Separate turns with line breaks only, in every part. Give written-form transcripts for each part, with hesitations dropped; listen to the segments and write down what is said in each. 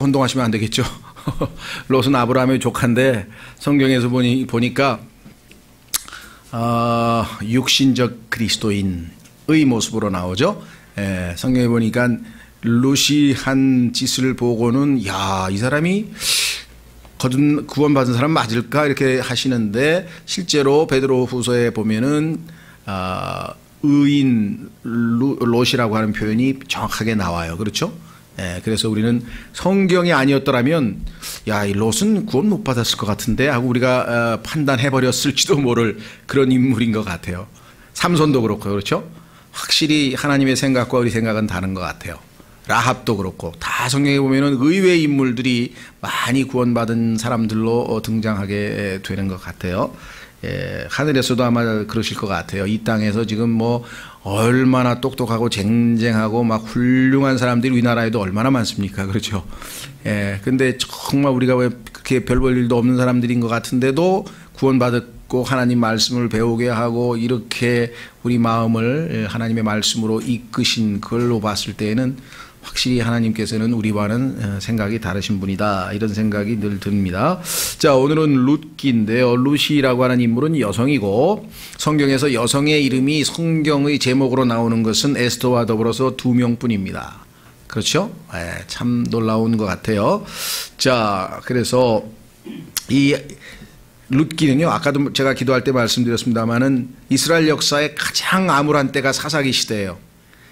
혼동하시면 안 되겠죠. 롯은 아브라함의 조카인데 성경에서 보니까 육신적 그리스도인의 모습으로 나오죠. 성경에 보니까 롯이 한 짓을 보고는 야, 이 사람이 구원받은 사람 맞을까 이렇게 하시는데 실제로 베드로후서에 보면은 의인 롯이라고 하는 표현이 정확하게 나와요. 그렇죠? 그래서 우리는 성경이 아니었더라면 야, 이 롯은 구원 못 받았을 것 같은데 하고 우리가 판단해 버렸을지도 모를 그런 인물인 것 같아요. 삼손도 그렇고 그렇죠? 확실히 하나님의 생각과 우리 생각은 다른 것 같아요. 라합도 그렇고 다 성경에 보면은 의외의 인물들이 많이 구원받은 사람들로 등장하게 되는 것 같아요. 하늘에서도 아마 그러실 것 같아요. 이 땅에서 지금 뭐 얼마나 똑똑하고 쟁쟁하고 막 훌륭한 사람들이 우리나라에도 얼마나 많습니까? 그렇죠? 근데 정말 우리가 왜 그렇게 별 볼 일도 없는 사람들인 것 같은데도 구원받았고 하나님 말씀을 배우게 하고 이렇게 우리 마음을 하나님의 말씀으로 이끄신 걸로 봤을 때에는 확실히 하나님께서는 우리와는 생각이 다르신 분이다, 이런 생각이 늘 듭니다. 자, 오늘은 룻기인데요. 룻이라고 하는 인물은 여성이고 성경에서 여성의 이름이 성경의 제목으로 나오는 것은 에스더와 더불어서 2명뿐입니다. 그렇죠? 참 놀라운 것 같아요. 자, 그래서 이 룻기는요, 아까도 제가 기도할 때 말씀드렸습니다마는 이스라엘 역사의 가장 암울한 때가 사사기 시대예요.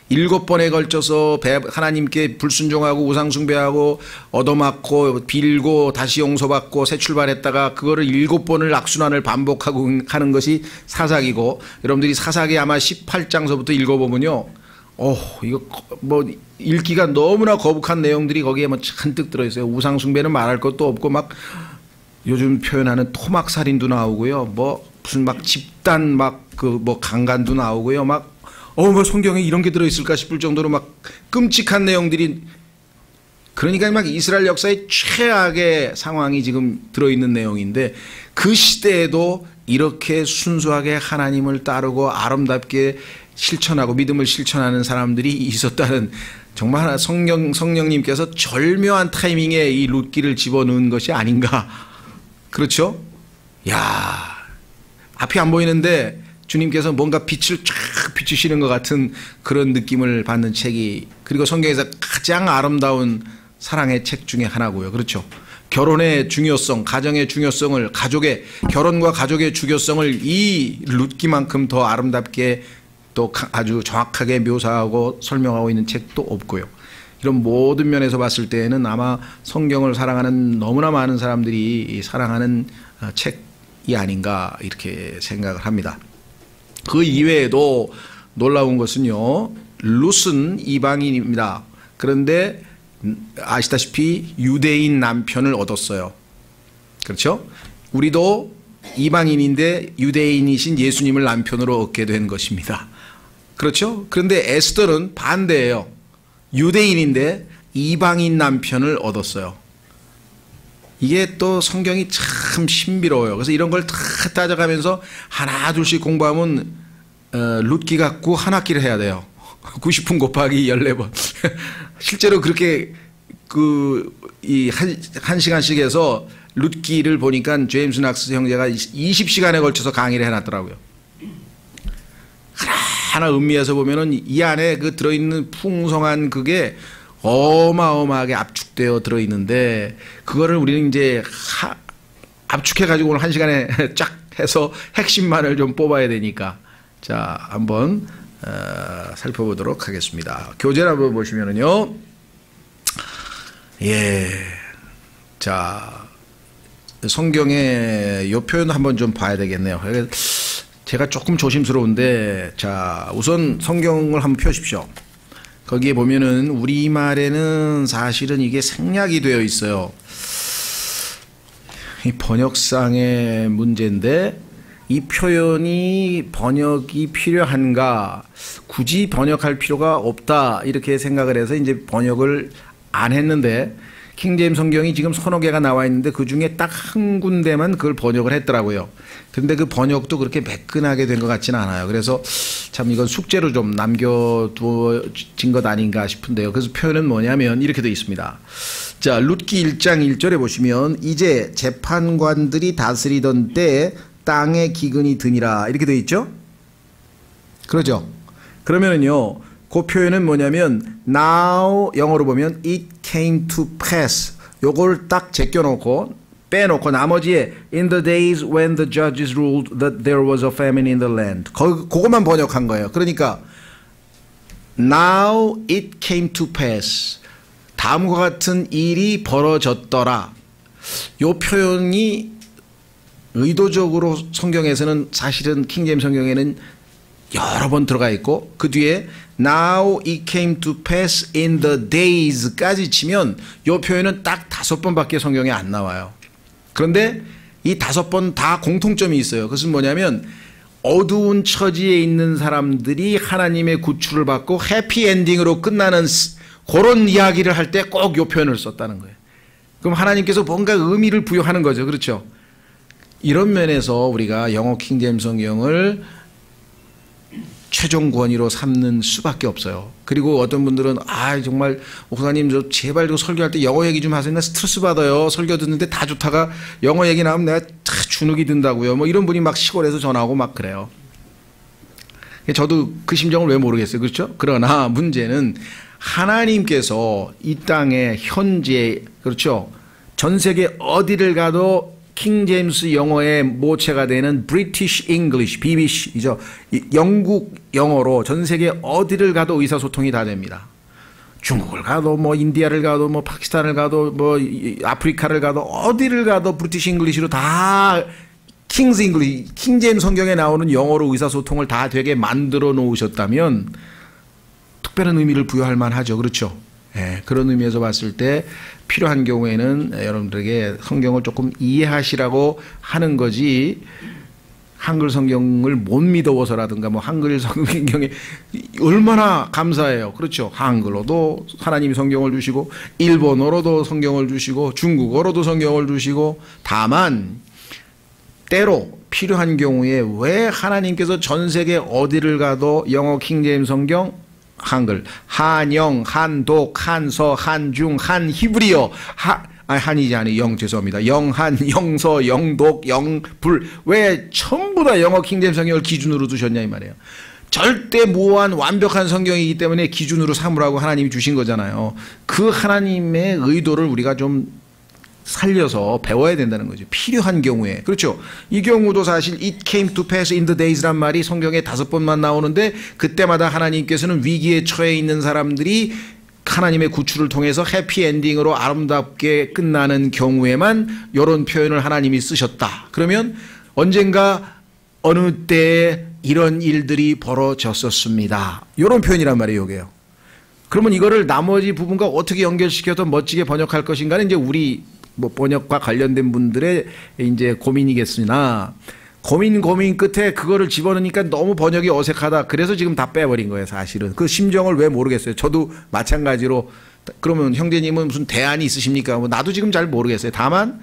7번에 걸쳐서 하나님께 불순종하고 우상숭배하고 얻어맞고 빌고 다시 용서받고 새 출발했다가 그거를 7번을 악순환을 반복하고 하는 것이 사사기고, 여러분들이 사사기 아마 18장서부터 읽어보면요, 이거 뭐 읽기가 너무나 거북한 내용들이 거기에 뭐 잔뜩 들어있어요. 우상숭배는 말할 것도 없고 막 요즘 표현하는 토막살인도 나오고요, 뭐 무슨 막 집단 막 그 뭐 강간도 나오고요, 막 뭐 성경에 이런 게 들어있을까 싶을 정도로 막 끔찍한 내용들이, 그러니까 막 이스라엘 역사의 최악의 상황이 지금 들어있는 내용인데, 그 시대에도 이렇게 순수하게 하나님을 따르고 아름답게 실천하고 믿음을 실천하는 사람들이 있었다는, 정말 성령님께서 절묘한 타이밍에 이 룻기를 집어넣은 것이 아닌가. 그렇죠? 야, 앞이 안 보이는데 주님께서 뭔가 빛을 쫙 비추시는 것 같은 그런 느낌을 받는 책이, 그리고 성경에서 가장 아름다운 사랑의 책 중에 하나고요. 그렇죠? 결혼의 중요성, 가정의 중요성을, 결혼과 가족의 중요성을 이 룻기만큼 더 아름답게 또 아주 정확하게 묘사하고 설명하고 있는 책도 없고요. 이런 모든 면에서 봤을 때에는 아마 성경을 사랑하는 너무나 많은 사람들이 사랑하는 책이 아닌가 이렇게 생각을 합니다. 그 이외에도 놀라운 것은요, 룻은 이방인입니다. 그런데 아시다시피 유대인 남편을 얻었어요. 그렇죠? 우리도 이방인인데 유대인이신 예수님을 남편으로 얻게 된 것입니다. 그렇죠? 그런데 에스더는 반대예요. 유대인인데 이방인 남편을 얻었어요. 이게 또 성경이 참 신비로워요. 그래서 이런 걸 다 따져가면서 하나 둘씩 공부하면 룻기 갖고 한 학기를 해야 돼요. 90분 곱하기 14번. 실제로 그렇게 한 시간씩 해서 룻기를 보니까 제임스 낙스 형제가 20시간에 걸쳐서 강의를 해놨더라고요. 하나 음미해서 보면은 이 안에 그 들어있는 풍성한 그게 어마어마하게 압축되어 들어있는데, 그거를 우리는 이제 압축해가지고 오늘 한 시간에 쫙 해서 핵심만을 좀 뽑아야 되니까, 자, 한번 살펴보도록 하겠습니다. 교재를 한번 보시면은요, 자, 성경의 이 표현 한번 좀 봐야 되겠네요. 제가 조금 조심스러운데, 자, 우선 성경을 한번 펴십시오. 거기에 보면은 우리말에는 사실은 이게 생략이 되어 있어요. 이 번역상의 문제인데, 이 표현이 번역이 필요한가, 굳이 번역할 필요가 없다 이렇게 생각을 해서 이제 번역을 안 했는데, 킹제임스 성경이 지금 서너 개가 나와 있는데 그 중에 딱 한 군데만 그걸 번역을 했더라고요. 근데 그 번역도 그렇게 매끈하게 된 것 같지는 않아요. 그래서 참 이건 숙제로 좀 남겨두어진 것 아닌가 싶은데요. 그래서 표현은 뭐냐면 이렇게 되어 있습니다. 자, 룻기 1장 1절에 보시면 이제 재판관들이 다스리던 때에 땅에 기근이 드니라 이렇게 되어 있죠. 그러죠. 그러면은요, 그 표현은 뭐냐면 now 영어로 보면 it came to pass 요걸 딱 제껴놓고 빼놓고 나머지에 in the days when the judges ruled that there was a famine in the land 그것만 번역한 거예요. 그러니까 now it came to pass 다음과 같은 일이 벌어졌더라. 요 표현이 의도적으로 성경에서는 사실은 킹제임스 성경에는 여러 번 들어가 있고 그 뒤에 now it came to pass in the days까지 치면 요 표현은 딱 5번밖에 성경에 안 나와요. 그런데 이 5번 다 공통점이 있어요. 그것은 뭐냐면 어두운 처지에 있는 사람들이 하나님의 구출을 받고 해피엔딩으로 끝나는 그런 이야기를 할 때 꼭 요 표현을 썼다는 거예요. 그럼 하나님께서 뭔가 의미를 부여하는 거죠. 그렇죠? 이런 면에서 우리가 영어 킹제임스 성경을 최종 권위로 삼는 수밖에 없어요. 그리고 어떤 분들은 정말 목사님 저 제발 좀 설교할 때 영어 얘기 좀 하세요. 나 스트레스 받아요. 설교 듣는데 다 좋다가 영어 얘기 나오면 내가 주눅이 든다고요. 뭐 이런 분이 막 시골에서 전화하고 막 그래요. 저도 그 심정을 왜 모르겠어요. 그렇죠? 그러나 문제는 하나님께서 이 땅에 현재 그렇죠? 전 세계 어디를 가도 킹제임스 영어의 모체가 되는 British English, BBC죠. 영국 영어로 전 세계 어디를 가도 의사소통이 다 됩니다. 중국을 가도 뭐 인디아를 가도 뭐 파키스탄을 가도 뭐 아프리카를 가도 어디를 가도 브리티시 잉글리시로 다 킹스 잉글리시, 킹제임스 성경에 나오는 영어로 의사소통을 다 되게 만들어 놓으셨다면 특별한 의미를 부여할 만하죠. 그렇죠? 예, 그런 의미에서 봤을 때 필요한 경우에는 여러분들에게 성경을 조금 이해하시라고 하는 거지 한글 성경을 못 믿어서라든가 뭐 한글 성경에 얼마나 감사해요. 그렇죠. 한글로도 하나님이 성경을 주시고 일본어로도 성경을 주시고 중국어로도 성경을 주시고 다만 때로 필요한 경우에 왜 하나님께서 전 세계 어디를 가도 영어 킹제임스 성경 한글, 한영, 한독, 한서, 한중, 한히브리어, 한이지 아니 영 죄송합니다. 영한, 영서, 영독, 영불 왜 전부 다 영어 킹제임스 성경을 기준으로 두셨냐 이 말이에요. 절대 무한 완벽한 성경이기 때문에 기준으로 삼으라고 하나님이 주신 거잖아요. 그 하나님의 의도를 우리가 좀 살려서 배워야 된다는 거죠. 필요한 경우에. 그렇죠. 이 경우도 사실 it came to pass in the days란 말이 성경에 5번만 나오는데 그때마다 하나님께서는 위기에 처해 있는 사람들이 하나님의 구출을 통해서 해피엔딩으로 아름답게 끝나는 경우에만 이런 표현을 하나님이 쓰셨다. 그러면 언젠가 어느 때에 이런 일들이 벌어졌었습니다. 이런 표현이란 말이에요. 이게요. 그러면 이거를 나머지 부분과 어떻게 연결시켜서 멋지게 번역할 것인가는 이제 우리 뭐 번역과 관련된 분들의 이제 고민이겠으나 고민 끝에 그거를 집어넣으니까 너무 번역이 어색하다. 그래서 지금 다 빼버린 거예요. 사실은 그 심정을 왜 모르겠어요. 저도 마찬가지로. 그러면 형제님은 무슨 대안이 있으십니까? 뭐 나도 지금 잘 모르겠어요. 다만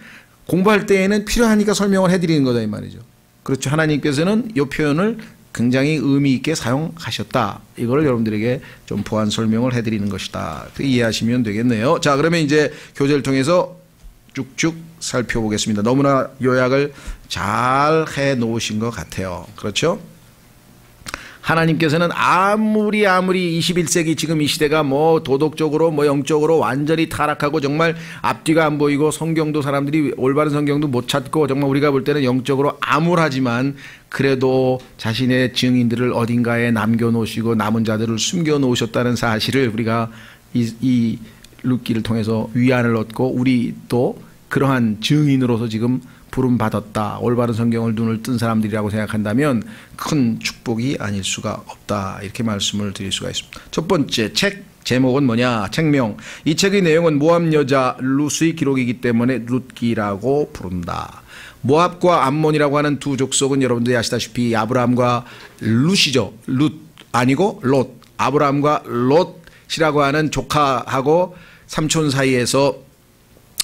공부할 때에는 필요하니까 설명을 해드리는 거다 이 말이죠. 그렇죠. 하나님께서는 이 표현을 굉장히 의미 있게 사용하셨다. 이걸 여러분들에게 좀 보완 설명을 해드리는 것이다. 이해하시면 되겠네요. 자, 그러면 이제 교재를 통해서 쭉쭉 살펴보겠습니다. 너무나 요약을 잘 해놓으신 것 같아요. 그렇죠? 하나님께서는 아무리 21세기 지금 이 시대가 뭐 도덕적으로 뭐 영적으로 완전히 타락하고 정말 앞뒤가 안 보이고 성경도 사람들이 올바른 성경도 못 찾고 정말 우리가 볼 때는 영적으로 암울하지만 그래도 자신의 증인들을 어딘가에 남겨놓으시고 남은 자들을 숨겨놓으셨다는 사실을 우리가 이 룻기를 통해서 위안을 얻고 우리 또 그러한 증인으로서 지금 부름받았다. 올바른 성경을 눈을 뜬 사람들이라고 생각한다면 큰 축복이 아닐 수가 없다. 이렇게 말씀을 드릴 수가 있습니다. 첫 번째 책 제목은 뭐냐? 책명. 이 책의 내용은 모압 여자 룻의 기록이기 때문에 룻기라고 부른다. 모압과 암몬이라고 하는 두 족속은 여러분들이 아시다시피 아브라함과 룻이죠. 룻 아니고 롯. 아브라함과 롯이라고 하는 조카하고 삼촌 사이에서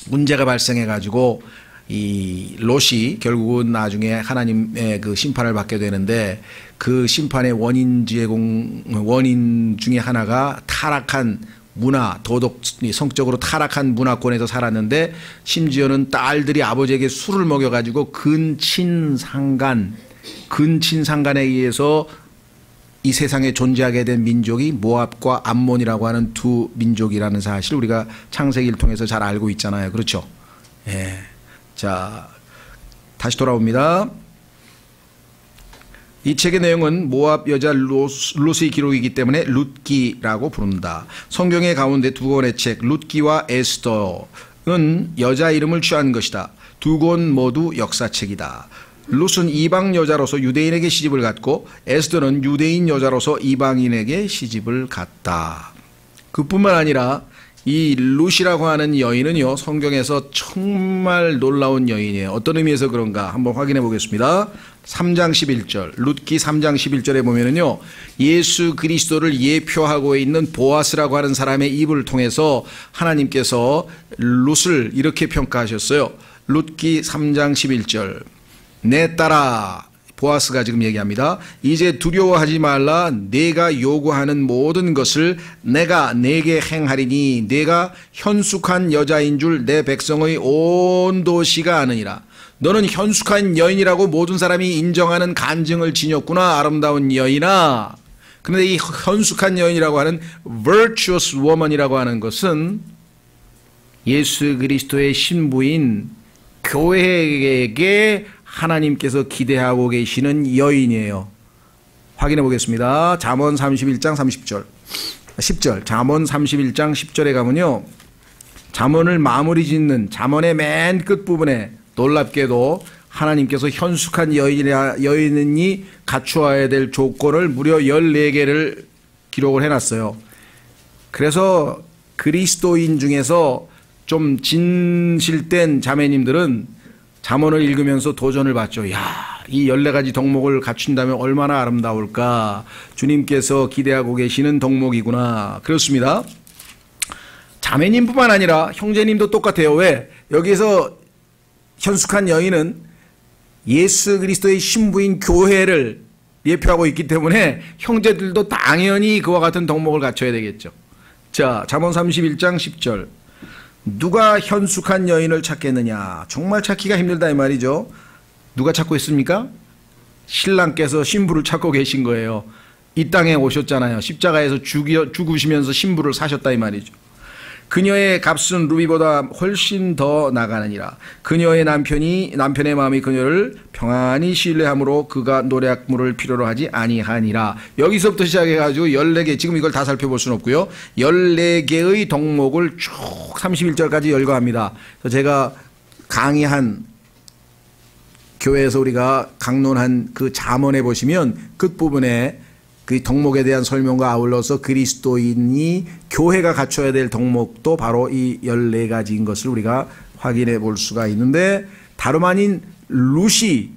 문제가 발생해 가지고 이 롯이 결국은 나중에 하나님의 그 심판을 받게 되는데 그 심판의 원인 중에 하나가 타락한 문화, 도덕, 성적으로 타락한 문화권에서 살았는데 심지어는 딸들이 아버지에게 술을 먹여가지고 근친상간에 의해서 이 세상에 존재하게 된 민족이 모압과 암몬이라고 하는 두 민족이라는 사실 우리가 창세기를 통해서 잘 알고 있잖아요. 그렇죠? 예. 자, 다시 돌아옵니다. 이 책의 내용은 모압 여자 룻의 기록이기 때문에 룻기라고 부른다. 성경의 가운데 두 권의 책 룻기와 에스더는 여자 이름을 취한 것이다. 두 권 모두 역사책이다. 룻은 이방 여자로서 유대인에게 시집을 갔고 에스더는 유대인 여자로서 이방인에게 시집을 갔다. 그뿐만 아니라 이 룻이라고 하는 여인은요, 성경에서 정말 놀라운 여인이에요. 어떤 의미에서 그런가 한번 확인해 보겠습니다. 3장 11절, 룻기 3장 11절에 보면은요, 예수 그리스도를 예표하고 있는 보아스라고 하는 사람의 입을 통해서 하나님께서 룻을 이렇게 평가하셨어요. 룻기 3장 11절, 내 딸아, 보아스가 지금 얘기합니다. 이제 두려워하지 말라. 내가 요구하는 모든 것을 내가 내게 행하리니 내가 현숙한 여자인 줄 내 백성의 온 도시가 아느니라. 너는 현숙한 여인이라고 모든 사람이 인정하는 간증을 지녔구나, 아름다운 여인아. 그런데 이 현숙한 여인이라고 하는 virtuous woman이라고 하는 것은 예수 그리스도의 신부인 교회에게 하나님께서 기대하고 계시는 여인이에요. 확인해 보겠습니다. 잠언 31장 30절 10절, 잠언 31장 10절에 가면요, 잠언을 마무리 짓는 잠언의 맨 끝부분에 놀랍게도 하나님께서 현숙한 여인이 갖추어야 될 조건을 무려 14개를 기록을 해놨어요. 그래서 그리스도인 중에서 좀 진실된 자매님들은 잠언을 읽으면서 도전을 받죠. 야, 이 14가지 덕목을 갖춘다면 얼마나 아름다울까. 주님께서 기대하고 계시는 덕목이구나. 그렇습니다. 자매님뿐만 아니라 형제님도 똑같아요. 왜? 여기서 현숙한 여인은 예수 그리스도의 신부인 교회를 예표하고 있기 때문에 형제들도 당연히 그와 같은 덕목을 갖춰야 되겠죠. 자, 잠언 31장 10절. 누가 현숙한 여인을 찾겠느냐. 정말 찾기가 힘들다 이 말이죠. 누가 찾고 있습니까? 신랑께서 신부를 찾고 계신 거예요. 이 땅에 오셨잖아요. 십자가에서 죽으시면서 신부를 사셨다 이 말이죠. 그녀의 값은 루비보다 훨씬 더 나가느니라. 그녀의 남편의 마음이 그녀를 평안히 신뢰함으로 그가 노략물을 필요로 하지 아니하니라. 여기서부터 시작해가지고 14개, 지금 이걸 다 살펴볼 수는 없고요, 14개의 덕목을 쭉 31절까지 열거합니다. 그래서 제가 강의한 교회에서 우리가 강론한 그 잠언에 보시면 끝부분에 그 덕목에 대한 설명과 아울러서 그리스도인이 교회가 갖춰야 될 덕목도 바로 이 14가지인 것을 우리가 확인해 볼 수가 있는데, 다름 아닌 룻이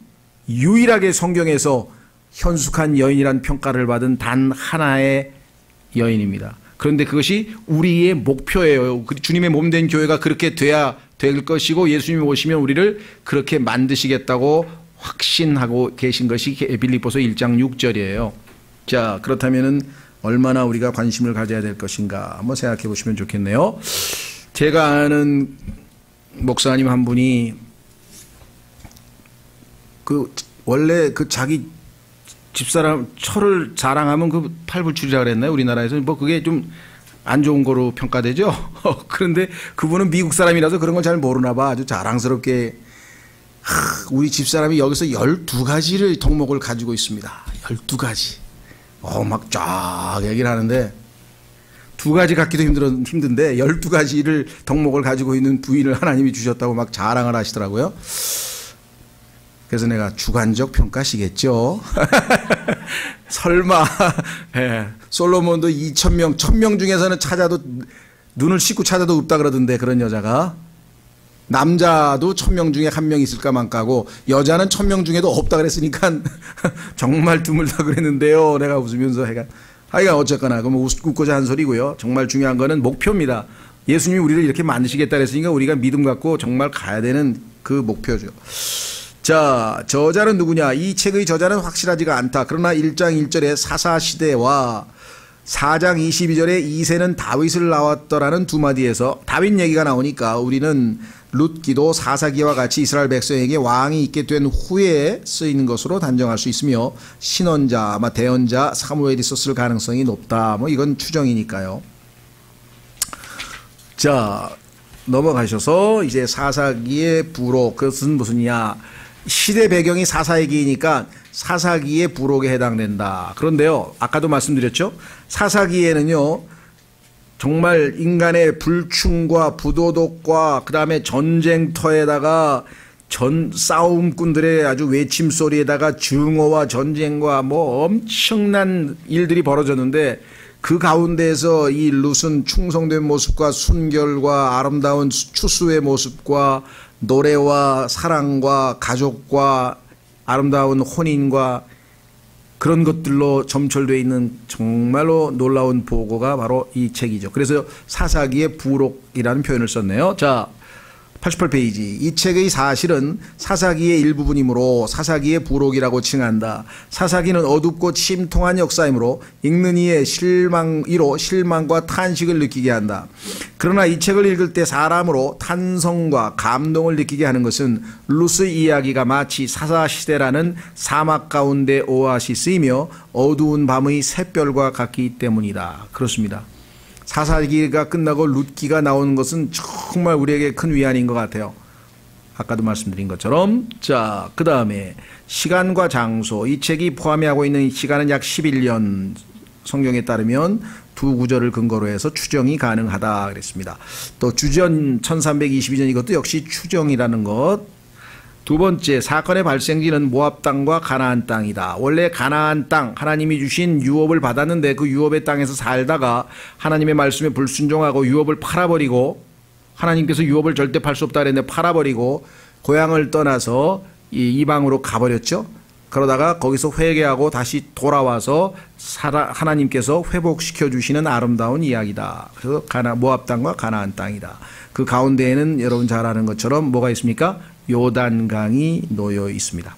유일하게 성경에서 현숙한 여인이란 평가를 받은 단 하나의 여인입니다. 그런데 그것이 우리의 목표예요. 주님의 몸된 교회가 그렇게 돼야 될 것이고, 예수님이 오시면 우리를 그렇게 만드시겠다고 확신하고 계신 것이 빌립보서 1장 6절이에요. 자, 그렇다면은 얼마나 우리가 관심을 가져야 될 것인가 한번 생각해 보시면 좋겠네요. 제가 아는 목사님 한 분이 원래 자기 집사람 철을 자랑하면 그 팔불출이라 그랬나요? 우리나라에서 뭐 그게 좀 안 좋은 거로 평가되죠. 그런데 그분은 미국 사람이라서 그런 걸 잘 모르나 봐. 아주 자랑스럽게 우리 집사람이 여기서 12가지를 덕목을 가지고 있습니다. 12가지. 막 쫙 얘기를 하는데 2가지 갖기도 힘든데 12가지를 덕목을 가지고 있는 부인을 하나님이 주셨다고 막 자랑을 하시더라고요. 그래서 내가 주관적 평가시겠죠. 설마. 예. 솔로몬도 2,000명, 1,000명 중에서는 찾아도 눈을 씻고 찾아도 없다 그러던데, 그런 여자가. 남자도 1,000명 중에 1명 있을까 만까고 여자는 1,000명 중에도 없다 그랬으니까 정말 드물다 그랬는데요. 내가 웃으면서 하여간 어쨌거나 그럼 웃고자 한 소리고요. 정말 중요한 거는 목표입니다. 예수님이 우리를 이렇게 만드시겠다 그랬으니까 우리가 믿음 갖고 정말 가야 되는 그 목표죠. 자, 저자는 누구냐? 이 책의 저자는 확실하지가 않다. 그러나 1장 1절에 사사시대와 4장 22절에 이새는 다윗을 낳았더라는 두 마디에서 다윗 얘기가 나오니까 우리는 룻기도 사사기와 같이 이스라엘 백성에게 왕이 있게 된 후에 쓰이는 것으로 단정할 수 있으며 신원자, 아마 대언자 사무엘이 썼을 가능성이 높다. 뭐 이건 추정이니까요. 자, 넘어가셔서 이제 사사기의 부록, 그것은 무슨이냐? 시대 배경이 사사기이니까 사사기의 부록에 해당된다. 그런데요, 아까도 말씀드렸죠? 사사기에는요, 정말 인간의 불충과 부도덕과 그 다음에 전쟁터에다가 싸움꾼들의 아주 외침 소리에다가 증오와 전쟁과 뭐 엄청난 일들이 벌어졌는데 그 가운데에서 이 룻은 충성된 모습과 순결과 아름다운 추수의 모습과 노래와 사랑과 가족과 아름다운 혼인과 그런 것들로 점철되어 있는 정말로 놀라운 보고가 바로 이 책이죠. 그래서 사사기의 부록이라는 표현을 썼네요. 자, 88페이지. 이 책의 사실은 사사기의 일부분이므로 사사기의 부록이라고 칭한다. 사사기는 어둡고 침통한 역사이므로 읽는 이의 이로 실망과 탄식을 느끼게 한다. 그러나 이 책을 읽을 때 사람으로 탄성과 감동을 느끼게 하는 것은 룻의 이야기가 마치 사사시대라는 사막 가운데 오아시스이며 어두운 밤의 샛별과 같기 때문이다. 그렇습니다. 사사기가 끝나고 룻기가 나오는 것은 정말 우리에게 큰 위안인 것 같아요. 아까도 말씀드린 것처럼. 자, 그 다음에 시간과 장소. 이 책이 포함하고 있는 시간은 약 11년. 성경에 따르면 두 구절을 근거로 해서 추정이 가능하다 그랬습니다. 또 주전 1322년 이것도 역시 추정이라는 것. 두 번째, 사건의 발생지는 모압 땅과 가나안 땅이다. 원래 가나안 땅, 하나님이 주신 유업을 받았는데 그 유업의 땅에서 살다가 하나님의 말씀에 불순종하고 유업을 팔아버리고, 하나님께서 유업을 절대 팔 수 없다 그랬는데 팔아버리고 고향을 떠나서 이방으로 가버렸죠. 그러다가 거기서 회개하고 다시 돌아와서 하나님께서 회복시켜 주시는 아름다운 이야기다. 그래서 모압 땅과 가나안 땅이다. 그 가운데에는 여러분 잘 아는 것처럼 뭐가 있습니까? 요단강이 놓여 있습니다.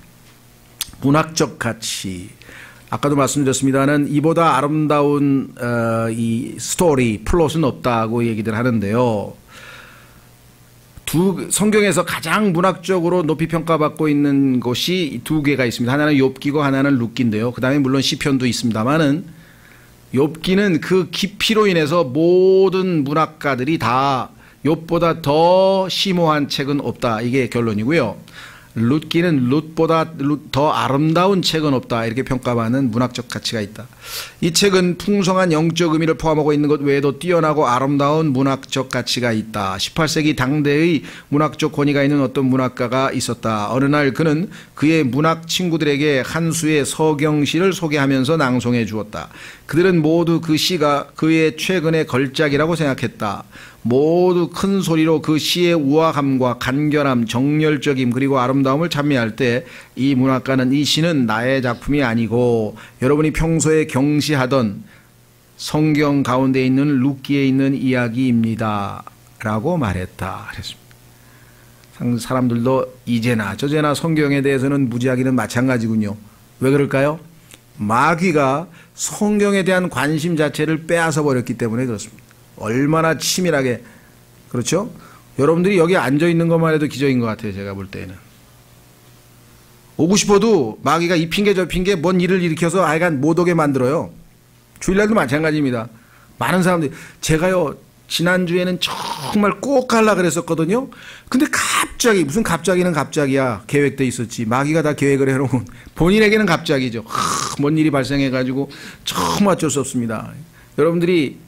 문학적 가치. 아까도 말씀드렸습니다는 이보다 아름다운 이 스토리, 플롯은 없다고 얘기들 하는데요. 성경에서 가장 문학적으로 높이 평가받고 있는 것이 두 개가 있습니다. 하나는 욥기고 하나는 룻기인데요. 그 다음에 물론 시편도 있습니다만은 욥기는 그 깊이로 인해서 모든 문학가들이 다 욥보다 더 심오한 책은 없다. 이게 결론이고요. 룻기는 룻보다 더 아름다운 책은 없다. 이렇게 평가받는 문학적 가치가 있다. 이 책은 풍성한 영적 의미를 포함하고 있는 것 외에도 뛰어나고 아름다운 문학적 가치가 있다. 18세기 당대의 문학적 권위가 있는 어떤 문학가가 있었다. 어느 날 그는 그의 문학 친구들에게 한 수의 서경시를 소개하면서 낭송해 주었다. 그들은 모두 그 시가 그의 최근의 걸작이라고 생각했다. 모두 큰 소리로 그 시의 우아함과 간결함, 정열적임 그리고 아름다움을 찬미할 때 이 문학가는 이 시는 나의 작품이 아니고 여러분이 평소에 경시하던 성경 가운데 있는 룻기에 있는 이야기입니다 라고 말했다 그랬습니다. 사람들도 이제나 저제나 성경에 대해서는 무지하기는 마찬가지군요. 왜 그럴까요? 마귀가 성경에 대한 관심 자체를 빼앗아 버렸기 때문에 그렇습니다. 얼마나 치밀하게. 그렇죠? 여러분들이 여기 앉아 있는 것만 해도 기적인 것 같아요. 제가 볼 때는 오고 싶어도 마귀가 이 핑계 저 핑계 뭔 일을 일으켜서 하여간 못 오게 만들어요. 주일날도 마찬가지입니다. 많은 사람들이 제가요 지난주에는 정말 꼭 가려고 그랬었거든요. 근데 갑자기 무슨 갑자기는 갑자기야. 계획돼 있었지. 마귀가 다 계획을 해놓은 본인에게는 갑자기죠. 뭔 일이 발생해가지고 정말 어쩔 수 없습니다. 여러분들이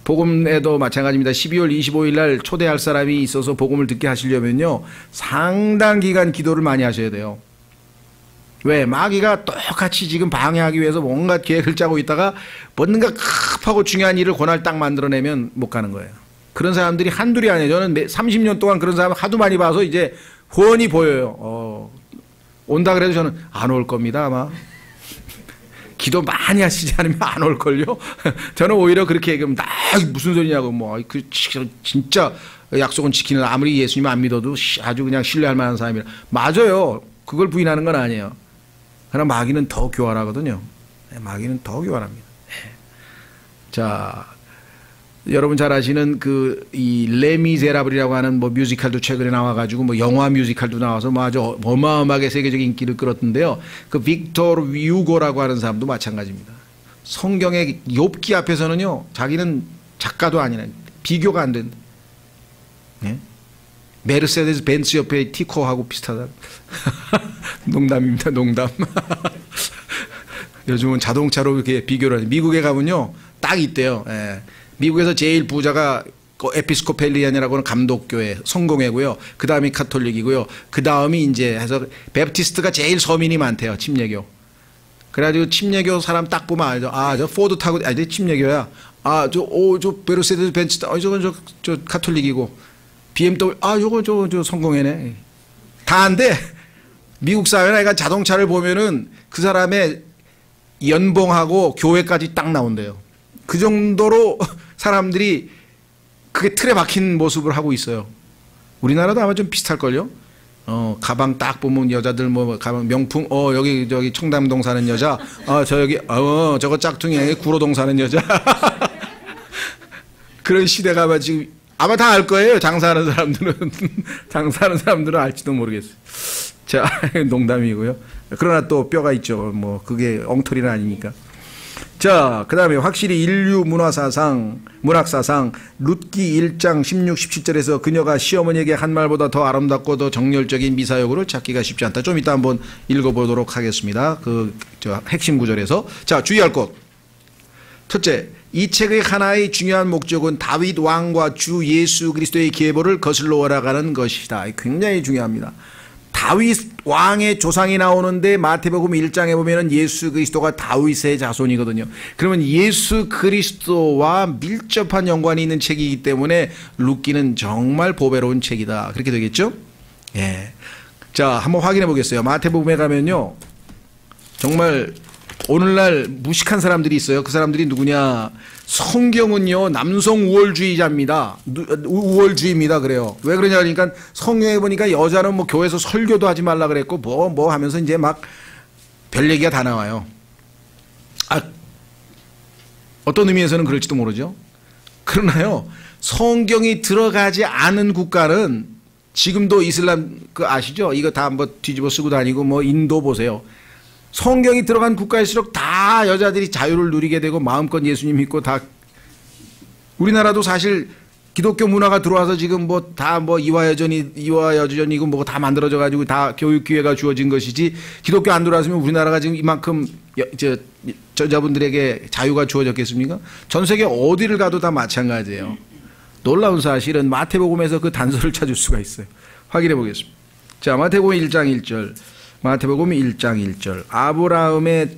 복음에도 마찬가지입니다. 12월 25일 날 초대할 사람이 있어서 복음을 듣게 하시려면요 상당 기간 기도를 많이 하셔야 돼요. 왜? 마귀가 똑같이 지금 방해하기 위해서 뭔가 계획을 짜고 있다가 뭔가 급하고 중요한 일을 권할 딱 만들어내면 못 가는 거예요. 그런 사람들이 한둘이 아니에요. 저는 30년 동안 그런 사람 하도 많이 봐서 이제 훤히 보여요. 온다 그래도 저는 안 올 겁니다 아마. 기도 많이 하시지 않으면 안 올걸요? 저는 오히려 그렇게 얘기하면 무슨 소리냐고, 진짜 약속은 지키는, 아무리 예수님 안 믿어도 아주 그냥 신뢰할 만한 사람이라. 맞아요. 그걸 부인하는 건 아니에요. 그러나 마귀는 더 교활하거든요. 마귀는 더 교활합니다. 자, 여러분 잘 아시는 이 레미제라블이라고 하는 뭐 뮤지컬도 최근에 나와가지고 뭐 영화 뮤지컬도 나와서 뭐 아주 어마어마하게 세계적인 인기를 끌었던데요. 그 빅토르 유고라고 하는 사람도 마찬가지입니다. 성경의 욥기 앞에서는요, 자기는 작가도 아니라 비교가 안 된다. 예? 메르세데스 벤츠 옆에 티코하고 비슷하다. 농담입니다, 농담. 요즘은 자동차로 이렇게 비교를 하죠. 미국에 가면요, 딱 있대요. 예. 미국에서 제일 부자가 에피스코펠리안이라고 하는 감독교회 성공회고요. 그 다음이 카톨릭이고요. 그 다음이 이제 해서 베프티스트가 제일 서민이 많대요. 침례교. 그래가지고 침례교 사람 딱 보면 알죠. 아, 저 포드 타고, 저 침례교야. 아, 저 메르세데스 벤츠, 저건 저 카톨릭이고. BMW, 요거 저 성공회네. 다 안 돼. 미국 사회나 그러니까 자동차를 보면은 그 사람의 연봉하고 교회까지 딱 나온대요. 그 정도로 사람들이 그게 틀에 박힌 모습을 하고 있어요. 우리나라도 아마 좀 비슷할걸요? 가방 딱 보면 여자들 뭐 가방 명품, 저기 청담동 사는 여자, 저거 짝퉁이 구로동 사는 여자. 그런 시대가 아마 지금 아마 다 알 거예요. 장사하는 사람들은 알지도 모르겠어요. 자, 농담이고요. 그러나 또 뼈가 있죠. 뭐 그게 엉터리는 아니니까. 자, 그 다음에 확실히 인류 문학사상 룻기 1장 16, 17절에서 그녀가 시어머니에게 한 말보다 더 아름답고 더 정열적인 미사여구를 찾기가 쉽지 않다. 좀 이따 한번 읽어보도록 하겠습니다. 핵심 구절에서. 자, 주의할 것. 첫째, 이 책의 하나의 중요한 목적은 다윗 왕과 주 예수 그리스도의 계보를 거슬러 올라가는 것이다. 굉장히 중요합니다. 다윗 왕의 조상이 나오는데 마태복음 1장에 보면은 예수 그리스도가 다윗의 자손이거든요. 그러면 예수 그리스도와 밀접한 연관이 있는 책이기 때문에 룻기는 정말 보배로운 책이다. 그렇게 되겠죠? 예. 자, 한번 확인해 보겠어요. 마태복음에 가면요, 정말 오늘날 무식한 사람들이 있어요. 그 사람들이 누구냐? 성경은요, 남성 우월주의자입니다. 우월주의입니다. 그래요. 왜 그러냐 그러니까 성경에 보니까 여자는 뭐 교회에서 설교도 하지 말라 그랬고 뭐 하면서 이제 막 별 얘기가 다 나와요. 어떤 의미에서는 그럴지도 모르죠. 그러나요, 성경이 들어가지 않은 국가는 지금도 이슬람 아시죠? 이거 다 한번 뒤집어 쓰고 다니고 뭐 인도 보세요. 성경이 들어간 국가일수록 다 여자들이 자유를 누리게 되고 마음껏 예수님 믿고 다. 우리나라도 사실 기독교 문화가 들어와서 지금 뭐 다 뭐 이화여전이고 뭐 다 만들어져 가지고 다 교육 기회가 주어진 것이지, 기독교 안 들어왔으면 우리나라가 지금 이만큼 여자분들에게 자유가 주어졌겠습니까? 전 세계 어디를 가도 다 마찬가지예요. 놀라운 사실은 마태복음에서 그 단서를 찾을 수가 있어요. 확인해 보겠습니다. 자, 마태복음 1장 1절. 마태복음 1장 1절.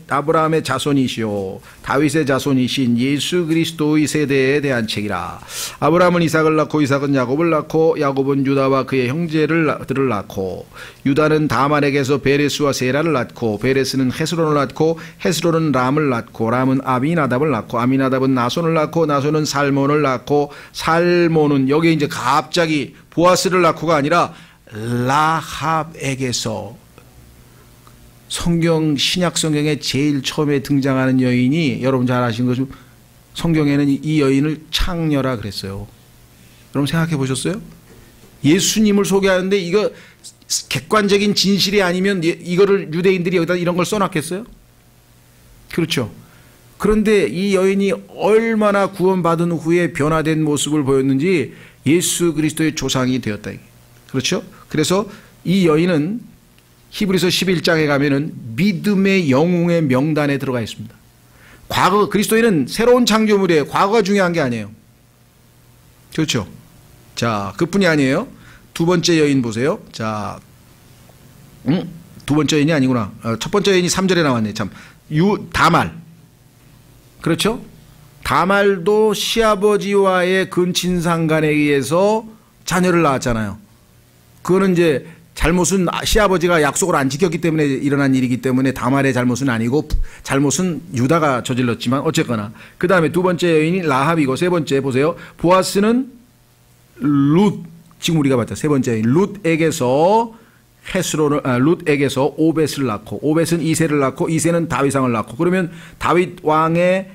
아브라함의 자손이시오 다윗의 자손이신 예수 그리스도의 세대에 대한 책이라. 아브라함은 이삭을 낳고 이삭은 야곱을 낳고 야곱은 유다와 그의 형제들을 낳고 유다는 다말에게서 베레스와 세라를 낳고 베레스는 헤스론을 낳고 헤스론은 람을 낳고 람은 아미나답을 낳고 아미나답은 나손을 낳고 나손은 살몬을 낳고 살몬은 여기 이제 갑자기 보아스를 낳고가 아니라 라합에게서, 신약 성경에 제일 처음에 등장하는 여인이 여러분 잘 아시는 것처럼 성경에는 이 여인을 창녀라 그랬어요. 여러분 생각해 보셨어요? 예수님을 소개하는데 이거 객관적인 진실이 아니면 이거를 유대인들이 여기다 이런 걸 써놨겠어요? 그렇죠. 그런데 이 여인이 얼마나 구원받은 후에 변화된 모습을 보였는지 예수 그리스도의 조상이 되었다. 그렇죠? 그래서 이 여인은 히브리서 11장에 가면은 믿음의 영웅의 명단에 들어가 있습니다. 과거, 그리스도인은 새로운 창조물이에요. 과거가 중요한 게 아니에요. 그렇죠? 자, 그뿐이 아니에요. 두 번째 여인 보세요. 자, 두 번째 여인이 아니구나. 첫 번째 여인이 3절에 나왔네. 참. 다말. 그렇죠? 다말도 시아버지와의 근친상간에 의해서 자녀를 낳았잖아요. 그거는 이제 잘못은 시아버지가 약속을 안 지켰기 때문에 일어난 일이기 때문에 다말의 잘못은 아니고 잘못은 유다가 저질렀지만 어쨌거나. 그 다음에 두 번째 여인이 라합이고 세 번째 보세요. 보아스는 룻, 지금 우리가 봤다. 세 번째 여인 룻에게서 룻에게서 오벳을 낳고 오벳은 이새를 낳고 이새는 다윗왕을 낳고, 그러면 다윗 왕의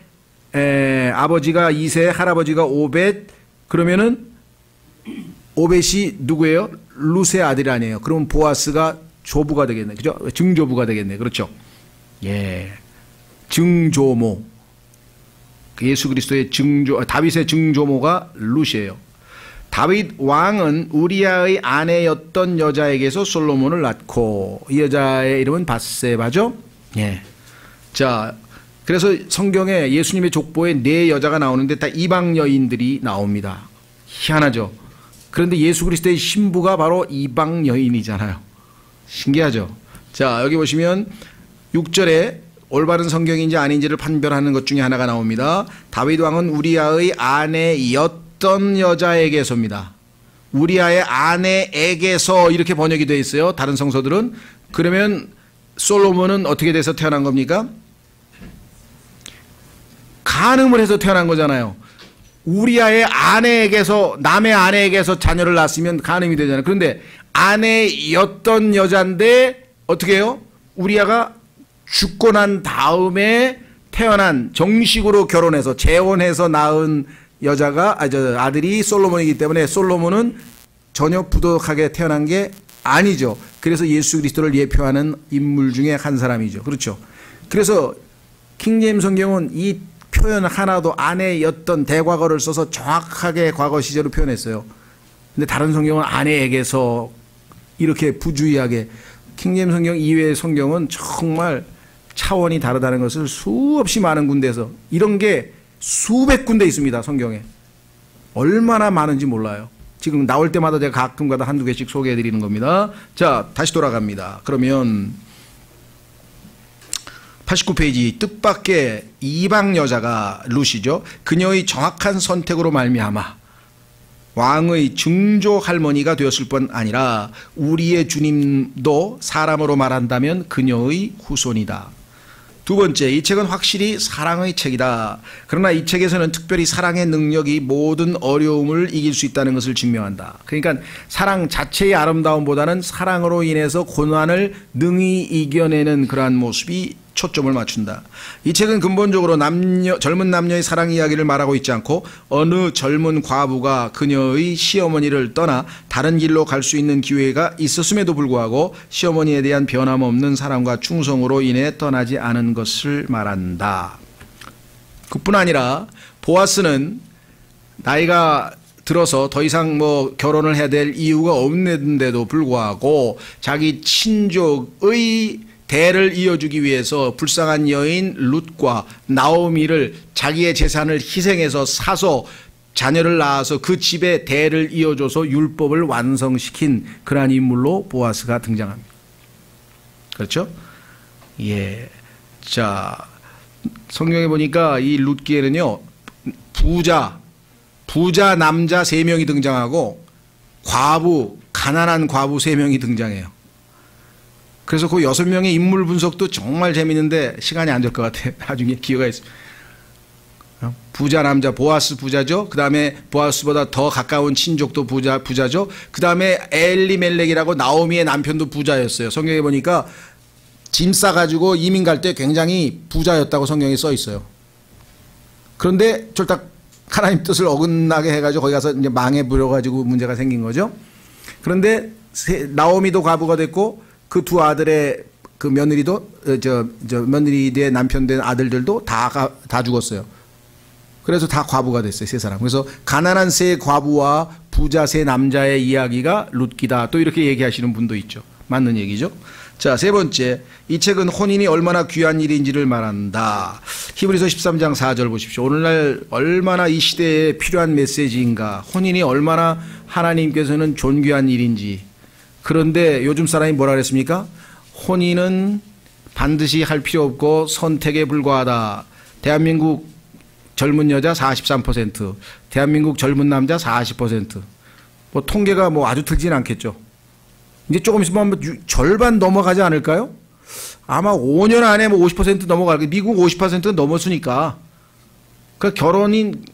아버지가 이세, 할아버지가 오벳, 그러면은 오벳이 누구예요? 룻의 아들이 아니에요. 그러면 보아스가 조부가 되겠네. 그죠? 증조부가 되겠네. 그렇죠? 예. 증조모. 예수 그리스도의 다윗의 증조모가 룻이에요. 다윗 왕은 우리아의 아내였던 여자에게서 솔로몬을 낳고, 이 여자의 이름은 밧세바죠? 예. 자, 그래서 성경에 예수님의 족보에 4여자가 나오는데 다 이방 여인들이 나옵니다. 희한하죠? 그런데 예수 그리스도의 신부가 바로 이방 여인이잖아요. 신기하죠? 자, 여기 보시면 6절에 올바른 성경인지 아닌지를 판별하는 것 중에 하나가 나옵니다. 다윗 왕은 우리아의 아내였던 여자에게서입니다. 우리아의 아내에게서 이렇게 번역이 되어 있어요. 다른 성서들은. 그러면 솔로몬은 어떻게 돼서 태어난 겁니까? 간음을 해서 태어난 거잖아요. 우리아의 아내에게서, 남의 아내에게서 자녀를 낳았으면 간음이 되잖아요. 그런데 아내였던 여자인데 어떻게 해요? 우리아가 죽고 난 다음에 태어난, 정식으로 결혼해서 재혼해서 낳은 여자가 아들이 솔로몬이기 때문에 솔로몬은 전혀 부도덕하게 태어난 게 아니죠. 그래서 예수 그리스도를 예표하는 인물 중에 한 사람이죠. 그렇죠. 그래서 킹제임스 성경은 이 표현 하나도 아내였던 대과거를 써서 정확하게 과거 시제로 표현했어요. 근데 다른 성경은 아내에게서 이렇게 부주의하게, 킹제임스 성경 이외의 성경은 정말 차원이 다르다는 것을 수없이 많은 군데에서, 이런 게 수백 군데 있습니다. 성경에. 얼마나 많은지 몰라요. 지금 나올 때마다 제가 가끔가다 한두 개씩 소개해 드리는 겁니다. 자, 다시 돌아갑니다. 그러면 89페이지, 뜻밖의 이방 여자가 룻이죠. 그녀의 정확한 선택으로 말미암아 왕의 증조 할머니가 되었을 뿐 아니라 우리의 주님도 사람으로 말한다면 그녀의 후손이다. 두 번째, 이 책은 확실히 사랑의 책이다. 그러나 이 책에서는 특별히 사랑의 능력이 모든 어려움을 이길 수 있다는 것을 증명한다. 그러니까 사랑 자체의 아름다움보다는 사랑으로 인해서 고난을 능히 이겨내는 그러한 모습이 초점을 맞춘다. 이 책은 근본적으로 젊은 남녀의 사랑 이야기를 말하고 있지 않고 어느 젊은 과부가 그녀의 시어머니를 떠나 다른 길로 갈 수 있는 기회가 있었음에도 불구하고 시어머니에 대한 변함없는 사랑과 충성으로 인해 떠나지 않은 것을 말한다. 그뿐 아니라 보아스는 나이가 들어서 더 이상 결혼을 해야 될 이유가 없는데도 불구하고 자기 친족의 대를 이어주기 위해서 불쌍한 여인 룻과 나오미를 자기의 재산을 희생해서 사서 자녀를 낳아서 그 집의 대를 이어줘서 율법을 완성시킨 그러한 인물로 보아스가 등장합니다. 그렇죠? 예. 자, 성경에 보니까 이 룻기에는요, 부자 남자 3명이 등장하고 가난한 과부 3명이 등장해요. 그래서 그 6명의 인물 분석도 정말 재밌는데 시간이 안 될 것 같아요. 나중에 기회가 있습니다. 부자 남자, 보아스 부자죠. 그 다음에 보아스보다 더 가까운 친족도 부자죠. 그 다음에 엘리멜렉이라고 나오미의 남편도 부자였어요. 성경에 보니까 짐 싸가지고 이민 갈 때 굉장히 부자였다고 성경에 써 있어요. 그런데 쫄딱 하나님 뜻을 어긋나게 해가지고 거기 가서 이제 망해버려가지고 문제가 생긴 거죠. 그런데 나오미도 과부가 됐고 그 두 아들의 그 며느리도 며느리의 남편 된 아들들도 다 죽었어요. 그래서 다 과부가 됐어요, 3사람. 그래서 가난한 3 과부와 부자 3 남자의 이야기가 룻기다. 또 이렇게 얘기하시는 분도 있죠. 맞는 얘기죠. 자, 3번째, 이 책은 혼인이 얼마나 귀한 일인지를 말한다. 히브리서 13장 4절 보십시오. 오늘날 얼마나 이 시대에 필요한 메시지인가. 혼인이 얼마나 하나님께서는 존귀한 일인지. 그런데 요즘 사람이 뭐라 그랬습니까? 혼인은 반드시 할 필요 없고 선택에 불과하다. 대한민국 젊은 여자 43%, 대한민국 젊은 남자 40%. 통계가 아주 틀진 않겠죠. 이제 조금 있으면 절반 넘어가지 않을까요? 아마 5년 안에 50% 넘어갈 거예요. 미국 50%가 넘었으니까. 그러니까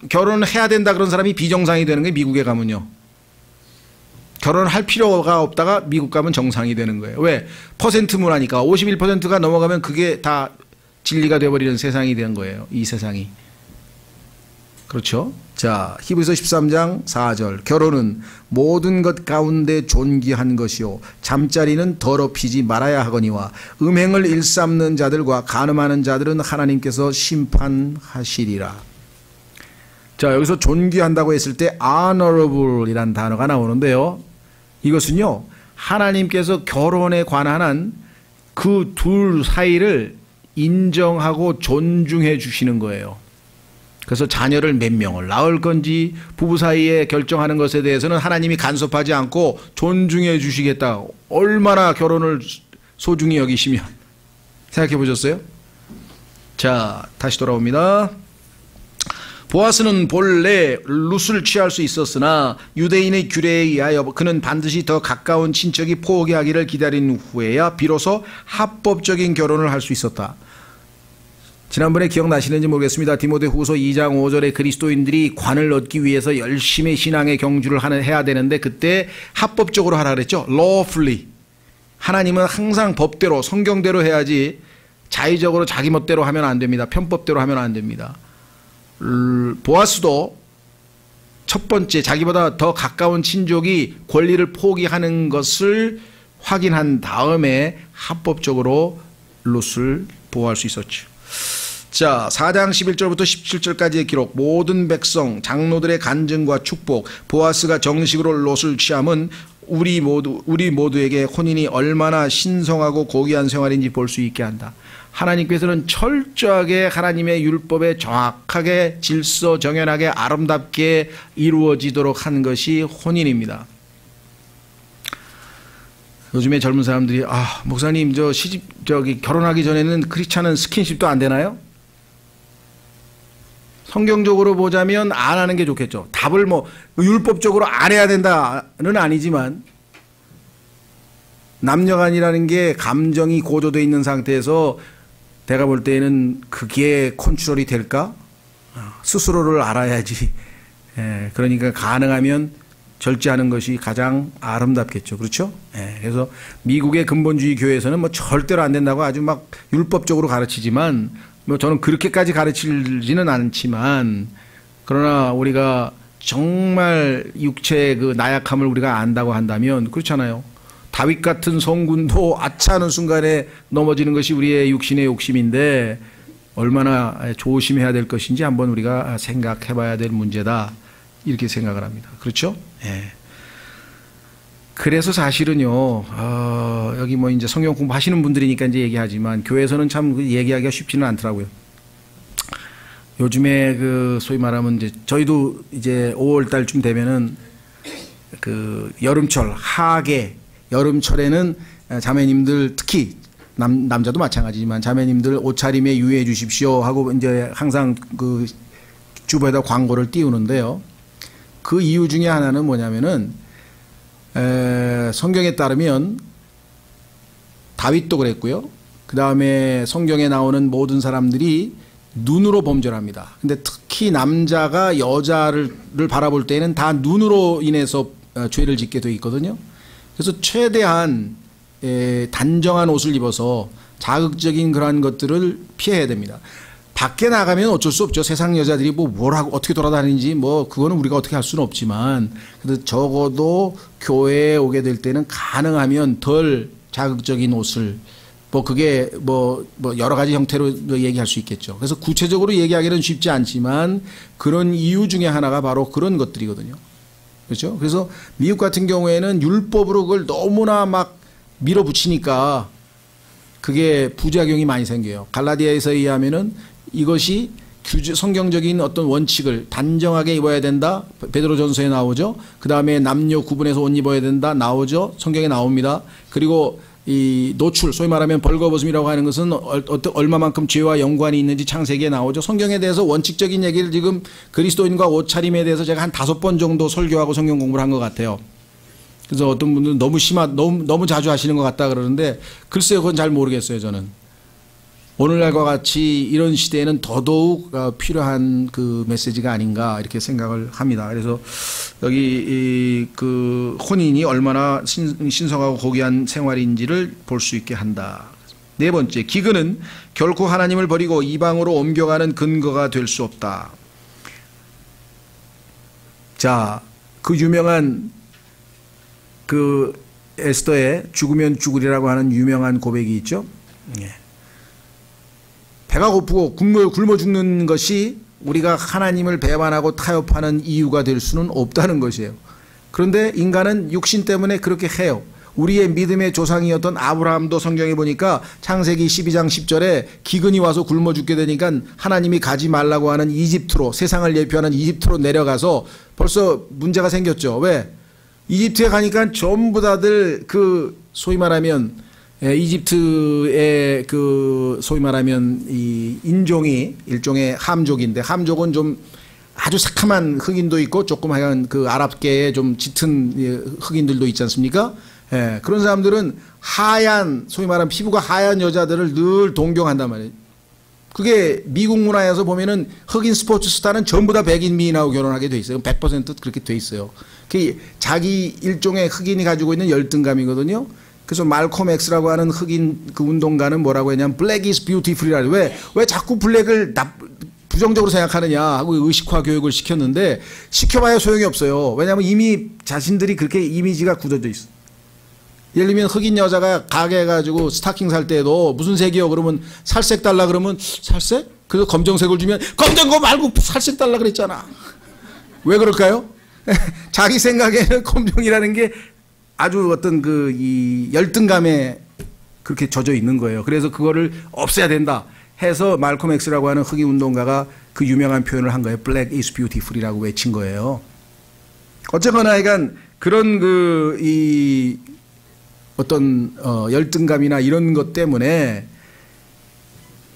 결혼을 해야 된다 그런 사람이 비정상이 되는 거예요, 미국에 가면요. 결혼을 할 필요가 없다가 미국 가면 정상이 되는 거예요. 왜? 퍼센트 문화니까 51%가 넘어가면 그게 다 진리가 되어버리는 세상이 된 거예요. 이 세상이. 그렇죠? 자, 히브리서 13장 4절. 결혼은 모든 것 가운데 존귀한 것이요 잠자리는 더럽히지 말아야 하거니와 음행을 일삼는 자들과 간음하는 자들은 하나님께서 심판하시리라. 자, 여기서 존귀한다고 했을 때 honorable 이란 단어가 나오는데요. 이것은요, 하나님께서 결혼에 관한 그 둘 사이를 인정하고 존중해 주시는 거예요. 그래서 자녀를 몇 명을 낳을 건지 부부 사이에 결정하는 것에 대해서는 하나님이 간섭하지 않고 존중해 주시겠다. 얼마나 결혼을 소중히 여기시면. 생각해 보셨어요? 자, 다시 돌아옵니다. 보아스는 본래 룻을 취할 수 있었으나 유대인의 규례에 의하여 그는 반드시 더 가까운 친척이 포기하기를 기다린 후에야 비로소 합법적인 결혼을 할 수 있었다. 지난번에 기억나시는지 모르겠습니다. 디모데후서 2장 5절에 그리스도인들이 관을 얻기 위해서 열심히 신앙의 경주를 해야 되는데 그때 합법적으로 하라 그랬죠. lawfully. 하나님은 항상 법대로 성경대로 해야지 자의적으로 자기 멋대로 하면 안 됩니다. 편법대로 하면 안 됩니다. 보아스도 첫 번째 자기보다 더 가까운 친족이 권리를 포기하는 것을 확인한 다음에 합법적으로 룻을 보호할 수 있었죠. 자, 4장 11절부터 17절까지의 기록. 모든 백성 장로들의 간증과 축복, 보아스가 정식으로 롯을 취함은 우리 모두에게 혼인이 얼마나 신성하고 고귀한 생활인지 볼 수 있게 한다. 하나님께서는 철저하게 하나님의 율법에 정확하게 질서정연하게 아름답게 이루어지도록 한 것이 혼인입니다. 요즘에 젊은 사람들이 목사님 결혼하기 전에는 크리스찬은 스킨십도 안 되나요? 성경적으로 보자면 안 하는 게 좋겠죠. 답을 율법적으로 안 해야 된다는 아니지만 남녀간이라는 게 감정이 고조되어 있는 상태에서 내가 볼 때에는 그게 컨트롤이 될까? 스스로를 알아야지. 그러니까 가능하면 절제하는 것이 가장 아름답겠죠. 그렇죠? 그래서 미국의 근본주의 교회에서는 절대로 안 된다고 아주 막 율법적으로 가르치지만 저는 그렇게까지 가르치지는 않지만 그러나 우리가 정말 육체의 그 나약함을 우리가 안다고 한다면 그렇잖아요. 다윗 같은 성군도 아차하는 순간에 넘어지는 것이 우리의 육신의 욕심인데 얼마나 조심해야 될 것인지 한번 우리가 생각해 봐야 될 문제다. 이렇게 생각을 합니다. 그렇죠? 그래서 사실은요, 여기 이제 성경 공부하시는 분들이니까 이제 얘기하지만 교회에서는 참 얘기하기가 쉽지는 않더라고요. 요즘에 소위 말하면 이제 저희도 이제 5월 달쯤 되면은 여름철, 하계, 여름철에는 자매님들 특히 남자도 마찬가지지만 자매님들 옷차림에 유의해 주십시오 하고 이제 항상 주부에다 광고를 띄우는데요. 그 이유 중에 하나는 뭐냐면은 성경에 따르면 다윗도 그랬고요. 그 다음에 성경에 나오는 모든 사람들이 눈으로 범죄를 합니다. 근데 특히 남자가 여자를 바라볼 때는 다 눈으로 인해서 죄를 짓게 되어 있거든요. 그래서 최대한 단정한 옷을 입어서 자극적인 그러한 것들을 피해야 됩니다. 밖에 나가면 어쩔 수 없죠. 세상 여자들이 뭘 하고 어떻게 돌아다니는지 그거는 우리가 어떻게 할 수는 없지만 그래도 적어도 교회에 오게 될 때는 가능하면 덜 자극적인 옷을 그게 여러 가지 형태로 얘기할 수 있겠죠. 그래서 구체적으로 얘기하기는 쉽지 않지만 그런 이유 중에 하나가 바로 그런 것들이거든요. 그렇죠? 그래서 미국 같은 경우에는 율법으로 그걸 너무나 막 밀어붙이니까 그게 부작용이 많이 생겨요. 갈라디아에서 의하면은 이것이 성경적인 어떤 원칙을 단정하게 입어야 된다. 베드로전서에 나오죠. 그 다음에 남녀 구분해서 옷 입어야 된다. 나오죠. 성경에 나옵니다. 그리고 이 노출, 소위 말하면 벌거벗음이라고 하는 것은 얼마만큼 죄와 연관이 있는지 창세기에 나오죠. 성경에 대해서 원칙적인 얘기를 지금 그리스도인과 옷차림에 대해서 제가 한 5번 정도 설교하고 성경 공부를 한 것 같아요. 그래서 어떤 분들은 너무 자주 하시는 것 같다 그러는데 글쎄요, 그건 잘 모르겠어요, 저는. 오늘날과 같이 이런 시대에는 더더욱 필요한 그 메시지가 아닌가 이렇게 생각을 합니다. 그래서 여기 혼인이 얼마나 신성하고 고귀한 생활인지를 볼 수 있게 한다. 네 번째, 기근은 결코 하나님을 버리고 이방으로 옮겨가는 근거가 될 수 없다. 자, 그 유명한 그 에스더의 죽으면 죽으리라고 하는 유명한 고백이 있죠. 예. 배가 고프고 굶어 죽는 것이 우리가 하나님을 배반하고 타협하는 이유가 될 수는 없다는 것이에요. 그런데 인간은 육신 때문에 그렇게 해요. 우리의 믿음의 조상이었던 아브라함도 성경에 보니까 창세기 12장 10절에 기근이 와서 굶어 죽게 되니까 하나님이 가지 말라고 하는 이집트로, 세상을 예표하는 이집트로 내려가서 벌써 문제가 생겼죠. 왜? 이집트에 가니까 전부 다들 그 소위 말하면 이집트의 그 소위 말하면 이 인종이 일종의 함족인데, 함족은 좀 아주 새카만 흑인도 있고 조금 하여간 그 아랍계에 좀 짙은 흑인들도 있지 않습니까? 예, 그런 사람들은 하얀, 소위 말하면 피부가 하얀 여자들을 늘 동경한단 말이에요. 그게 미국 문화에서 보면은 흑인 스포츠 스타는 전부 다 백인 미인하고 결혼하게 돼 있어요. 100% 그렇게 돼 있어요. 그게 자기 일종의 흑인이 가지고 있는 열등감이거든요. 그래서 말콤 X라고 하는 흑인 그 운동가는 뭐라고 했냐면 Black is beautiful이라고. 왜 자꾸 블랙을 부정적으로 생각하느냐 하고 의식화 교육을 시켰는데 시켜봐야 소용이 없어요. 왜냐하면 이미 자신들이 그렇게 이미지가 굳어져 있어. 예를 들면 흑인 여자가 가게 가지고 스타킹 살 때도 무슨 색이요? 그러면 살색 달라 그러면 살색? 그래서 검정색을 주면 검정 거 말고 살색 달라 그랬잖아. 왜 그럴까요? 자기 생각에는 검정이라는 게 아주 어떤 그 이 열등감에 그렇게 젖어 있는 거예요. 그래서 그거를 없애야 된다 해서 말콤 X라고 하는 흑인 운동가가 그 유명한 표현을 한 거예요. Black is beautiful이라고 외친 거예요. 어쨌거나 하여간 그런 그 이 어떤 열등감이나 이런 것 때문에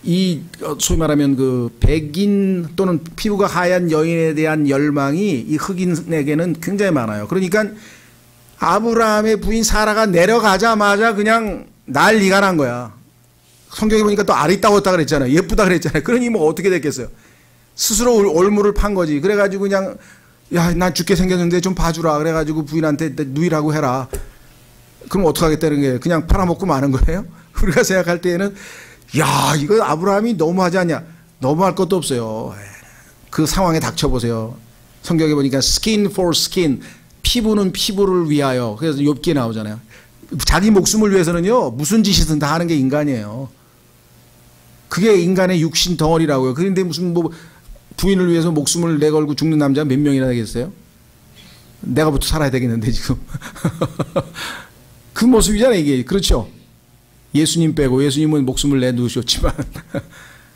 이 소위 말하면 그 백인 또는 피부가 하얀 여인에 대한 열망이 이 흑인에게는 굉장히 많아요. 그러니까 아브라함의 부인 사라가 내려가자마자 그냥 난리가 난 거야. 성경에 보니까 또 아리따웠다 그랬잖아요. 예쁘다 그랬잖아요. 그러니 뭐 어떻게 됐겠어요. 스스로 올무를 판 거지. 그래가지고 그냥 야, 난 죽게 생겼는데 좀 봐주라. 그래가지고 부인한테 누이라고 해라. 그럼 어떡하겠다는 게 그냥 팔아먹고 마는 거예요? 우리가 생각할 때에는 야, 이거 아브라함이 너무하지 않냐? 너무할 것도 없어요. 그 상황에 닥쳐보세요. 성경에 보니까 skin for skin, 피부는 피부를 위하여. 그래서 욥기에 나오잖아요. 자기 목숨을 위해서는요, 무슨 짓이든 다 하는 게 인간이에요. 그게 인간의 육신 덩어리라고요. 그런데 무슨 뭐 부인을 위해서 목숨을 내걸고 죽는 남자 몇 명이나 되겠어요? 내가부터 살아야 되겠는데 지금. 그 모습이잖아요, 이게. 그렇죠? 예수님 빼고, 예수님은 목숨을 내놓으셨지만.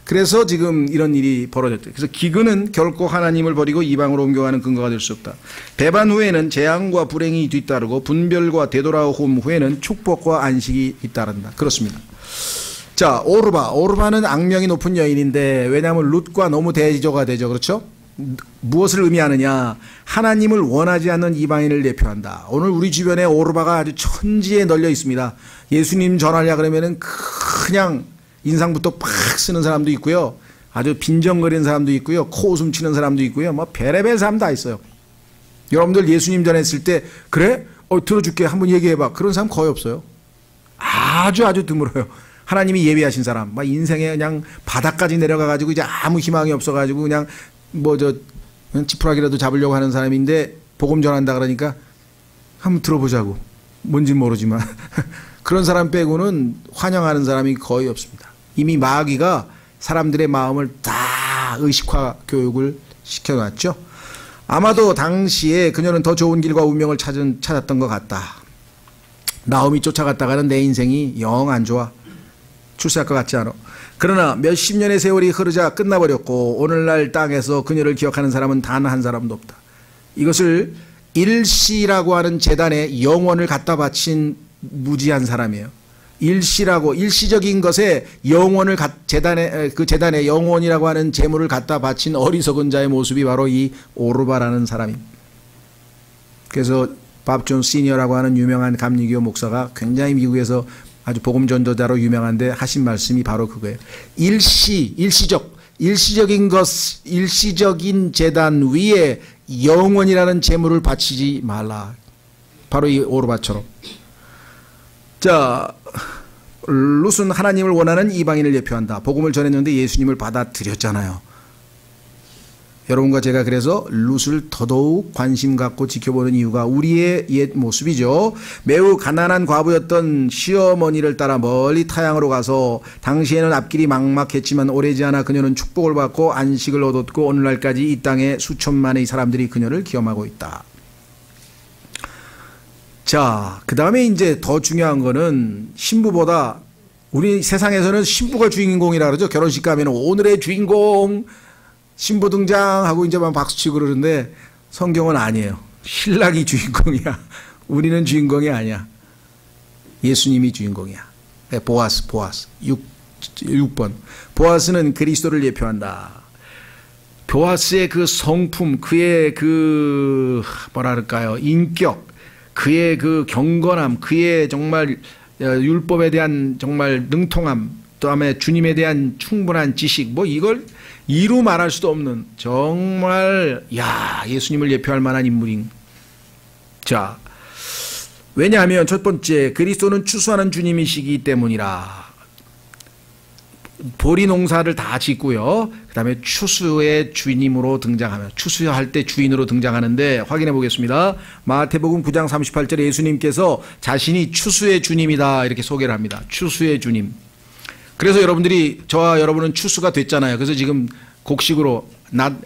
그래서 지금 이런 일이 벌어졌죠. 그래서 기근은 결코 하나님을 버리고 이방으로 옮겨가는 근거가 될 수 없다. 배반 후에는 재앙과 불행이 뒤따르고 분별과 되돌아옴 후에는 축복과 안식이 뒤따른다. 그렇습니다. 자, 오르바는 악명이 높은 여인인데, 왜냐하면 룻과 너무 대조가 되죠. 그렇죠? 무엇을 의미하느냐? 하나님을 원하지 않는 이방인을 대표한다. 오늘 우리 주변에 오르바가 아주 천지에 널려 있습니다. 예수님 전하려 그러면은 그냥 인상부터 팍 쓰는 사람도 있고요. 아주 빈정거리는 사람도 있고요. 코웃음 치는 사람도 있고요. 뭐 별의별 사람 다 있어요. 여러분들 예수님 전했을 때 그래? 들어줄게. 한번 얘기해봐. 그런 사람 거의 없어요. 아주 드물어요. 하나님이 예비하신 사람, 막 인생에 그냥 바닥까지 내려가가지고 이제 아무 희망이 없어가지고 그냥 그냥 지푸라기라도 잡으려고 하는 사람인데 복음 전한다 그러니까 한번 들어보자고. 뭔진 모르지만 그런 사람 빼고는 환영하는 사람이 거의 없습니다. 이미 마귀가 사람들의 마음을 다 의식화 교육을 시켜놨죠. 아마도 당시에 그녀는 더 좋은 길과 운명을 찾았던 것 같다. 나오미 쫓아갔다가는 내 인생이 영 안 좋아. 출세할 것 같지 않아. 그러나 몇십 년의 세월이 흐르자 끝나버렸고 오늘날 땅에서 그녀를 기억하는 사람은 단 한 사람도 없다. 이것을 일시라고 하는 재단에 영혼을 갖다 바친 무지한 사람이에요. 일시적인 것에 영혼을 그 재단에 영혼이라고 하는 재물을 갖다 바친 어리석은 자의 모습이 바로 이 오르바라는 사람입니다. 그래서 밥 존 시니어라고 하는 유명한 감리교 목사가 굉장히 미국에서 아주 복음 전도자로 유명한데 하신 말씀이 바로 그거예요. 일시적인 재단 위에 영원이라는 재물을 바치지 말라. 바로 이 오르바처럼. 자, 룻은 하나님을 원하는 이방인을 대표한다. 복음을 전했는데 예수님을 받아들였잖아요. 여러분과 제가 그래서 룻을 더더욱 관심 갖고 지켜보는 이유가 우리의 옛 모습이죠. 매우 가난한 과부였던 시어머니를 따라 멀리 타향으로 가서 당시에는 앞길이 막막했지만 오래지 않아 그녀는 축복을 받고 안식을 얻었고 오늘날까지 이 땅에 수천만의 사람들이 그녀를 기억하고 있다. 자, 그 다음에 이제 더 중요한 거는 신부보다 우리 세상에서는 신부가 주인공이라 그러죠. 결혼식 가면 오늘의 주인공 신부 등장하고 이제 막 박수치고 그러는데 성경은 아니에요. 신랑이 주인공이야. 우리는 주인공이 아니야. 예수님이 주인공이야. 보아스 6번. 보아스는 그리스도를 예표한다. 보아스의 그 성품, 그의 그 뭐랄까요, 인격, 그의 그 경건함, 그의 정말 율법에 대한 정말 능통함, 그다음에 주님에 대한 충분한 지식, 뭐 이걸 이루 말할 수도 없는 정말 예수님을 예표할 만한 인물인. 자, 왜냐하면 첫 번째 그리스도는 추수하는 주님이시기 때문이라. 보리 농사를 다 짓고요. 그 다음에 추수의 주인으로 등장하며 추수할 때 주인으로 등장하는데 확인해 보겠습니다. 마태복음 9장 38절에 예수님께서 자신이 추수의 주님이다 이렇게 소개를 합니다. 추수의 주님. 그래서 여러분들이 저와 여러분은 추수가 됐잖아요. 그래서 지금 곡식으로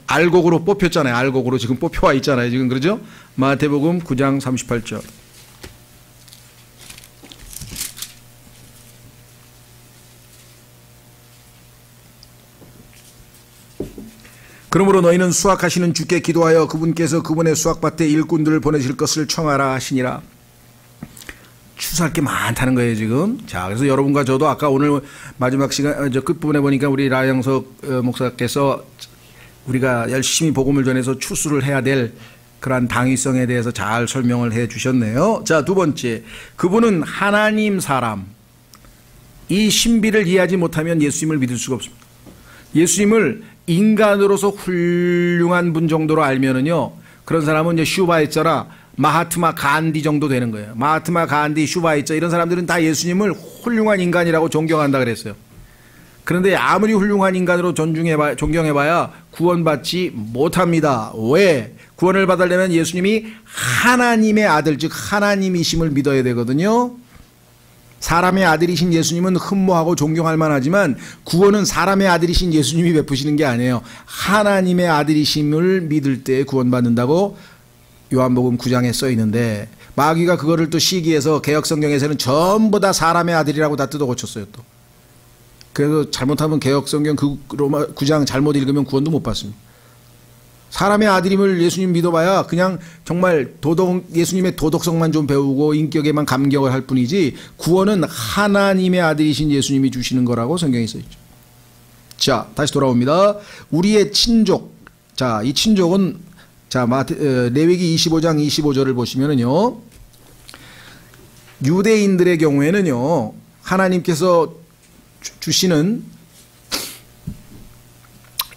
알곡으로 뽑혔잖아요. 알곡으로 지금 뽑혀와 있잖아요. 지금 그러죠? 마태복음 9장 38절. 그러므로 너희는 수확하시는 주께 기도하여 그분께서 그분의 수확밭에 일꾼들을 보내실 것을 청하라 하시니라. 추수할 게 많다는 거예요 지금. 자, 그래서 여러분과 저도 아까 오늘 마지막 시간 저 끝부분에 보니까 우리 라영석 목사께서 우리가 열심히 복음을 전해서 추수를 해야 될 그러한 당위성에 대해서 잘 설명을 해 주셨네요. 자, 두 번째, 그분은 하나님 사람. 이 신비를 이해하지 못하면 예수님을 믿을 수가 없습니다. 예수님을 인간으로서 훌륭한 분 정도로 알면은요, 그런 사람은 이제 슈바이처나 마하트마 간디 정도 되는 거예요. 마하트마 간디, 슈바이처 이런 사람들은 다 예수님을 훌륭한 인간이라고 존경한다 그랬어요. 그런데 아무리 훌륭한 인간으로 존경해봐야 구원받지 못합니다. 왜? 구원을 받으려면 예수님이 하나님의 아들, 즉 하나님이심을 믿어야 되거든요. 사람의 아들이신 예수님은 흠모하고 존경할 만하지만 구원은 사람의 아들이신 예수님이 베푸시는 게 아니에요. 하나님의 아들이심을 믿을 때 구원받는다고 요한복음 9장에 써 있는데, 마귀가 그거를 또 시기해서 개혁성경에서는 전부 다 사람의 아들이라고 다 뜯어 고쳤어요 또. 그래서 잘못하면 개혁성경 그 로마 9장 잘못 읽으면 구원도 못 받습니다. 사람의 아들임을 예수님 믿어봐야 그냥 정말 예수님의 도덕성만 좀 배우고 인격에만 감격을 할 뿐이지, 구원은 하나님의 아들이신 예수님이 주시는 거라고 성경에 써 있죠. 자, 다시 돌아옵니다. 우리의 친족. 자, 이 친족은 레위기 25장 25절을 보시면은요, 유대인들의 경우에는요, 하나님께서 주시는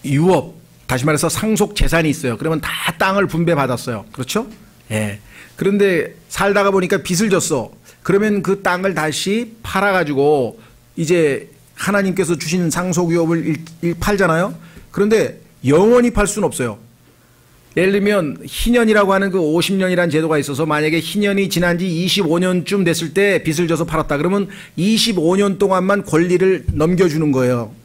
유업, 다시 말해서 상속 재산이 있어요. 그러면 다 땅을 분배받았어요. 그렇죠? 예. 그런데 살다가 보니까 빚을 졌어. 그러면 그 땅을 다시 팔아가지고 이제 하나님께서 주신 상속 유업을 팔잖아요. 그런데 영원히 팔 수는 없어요. 예를 들면 희년이라고 하는 그 50년이라는 제도가 있어서, 만약에 희년이 지난 지 25년쯤 됐을 때 빚을 져서 팔았다 그러면 25년 동안만 권리를 넘겨주는 거예요.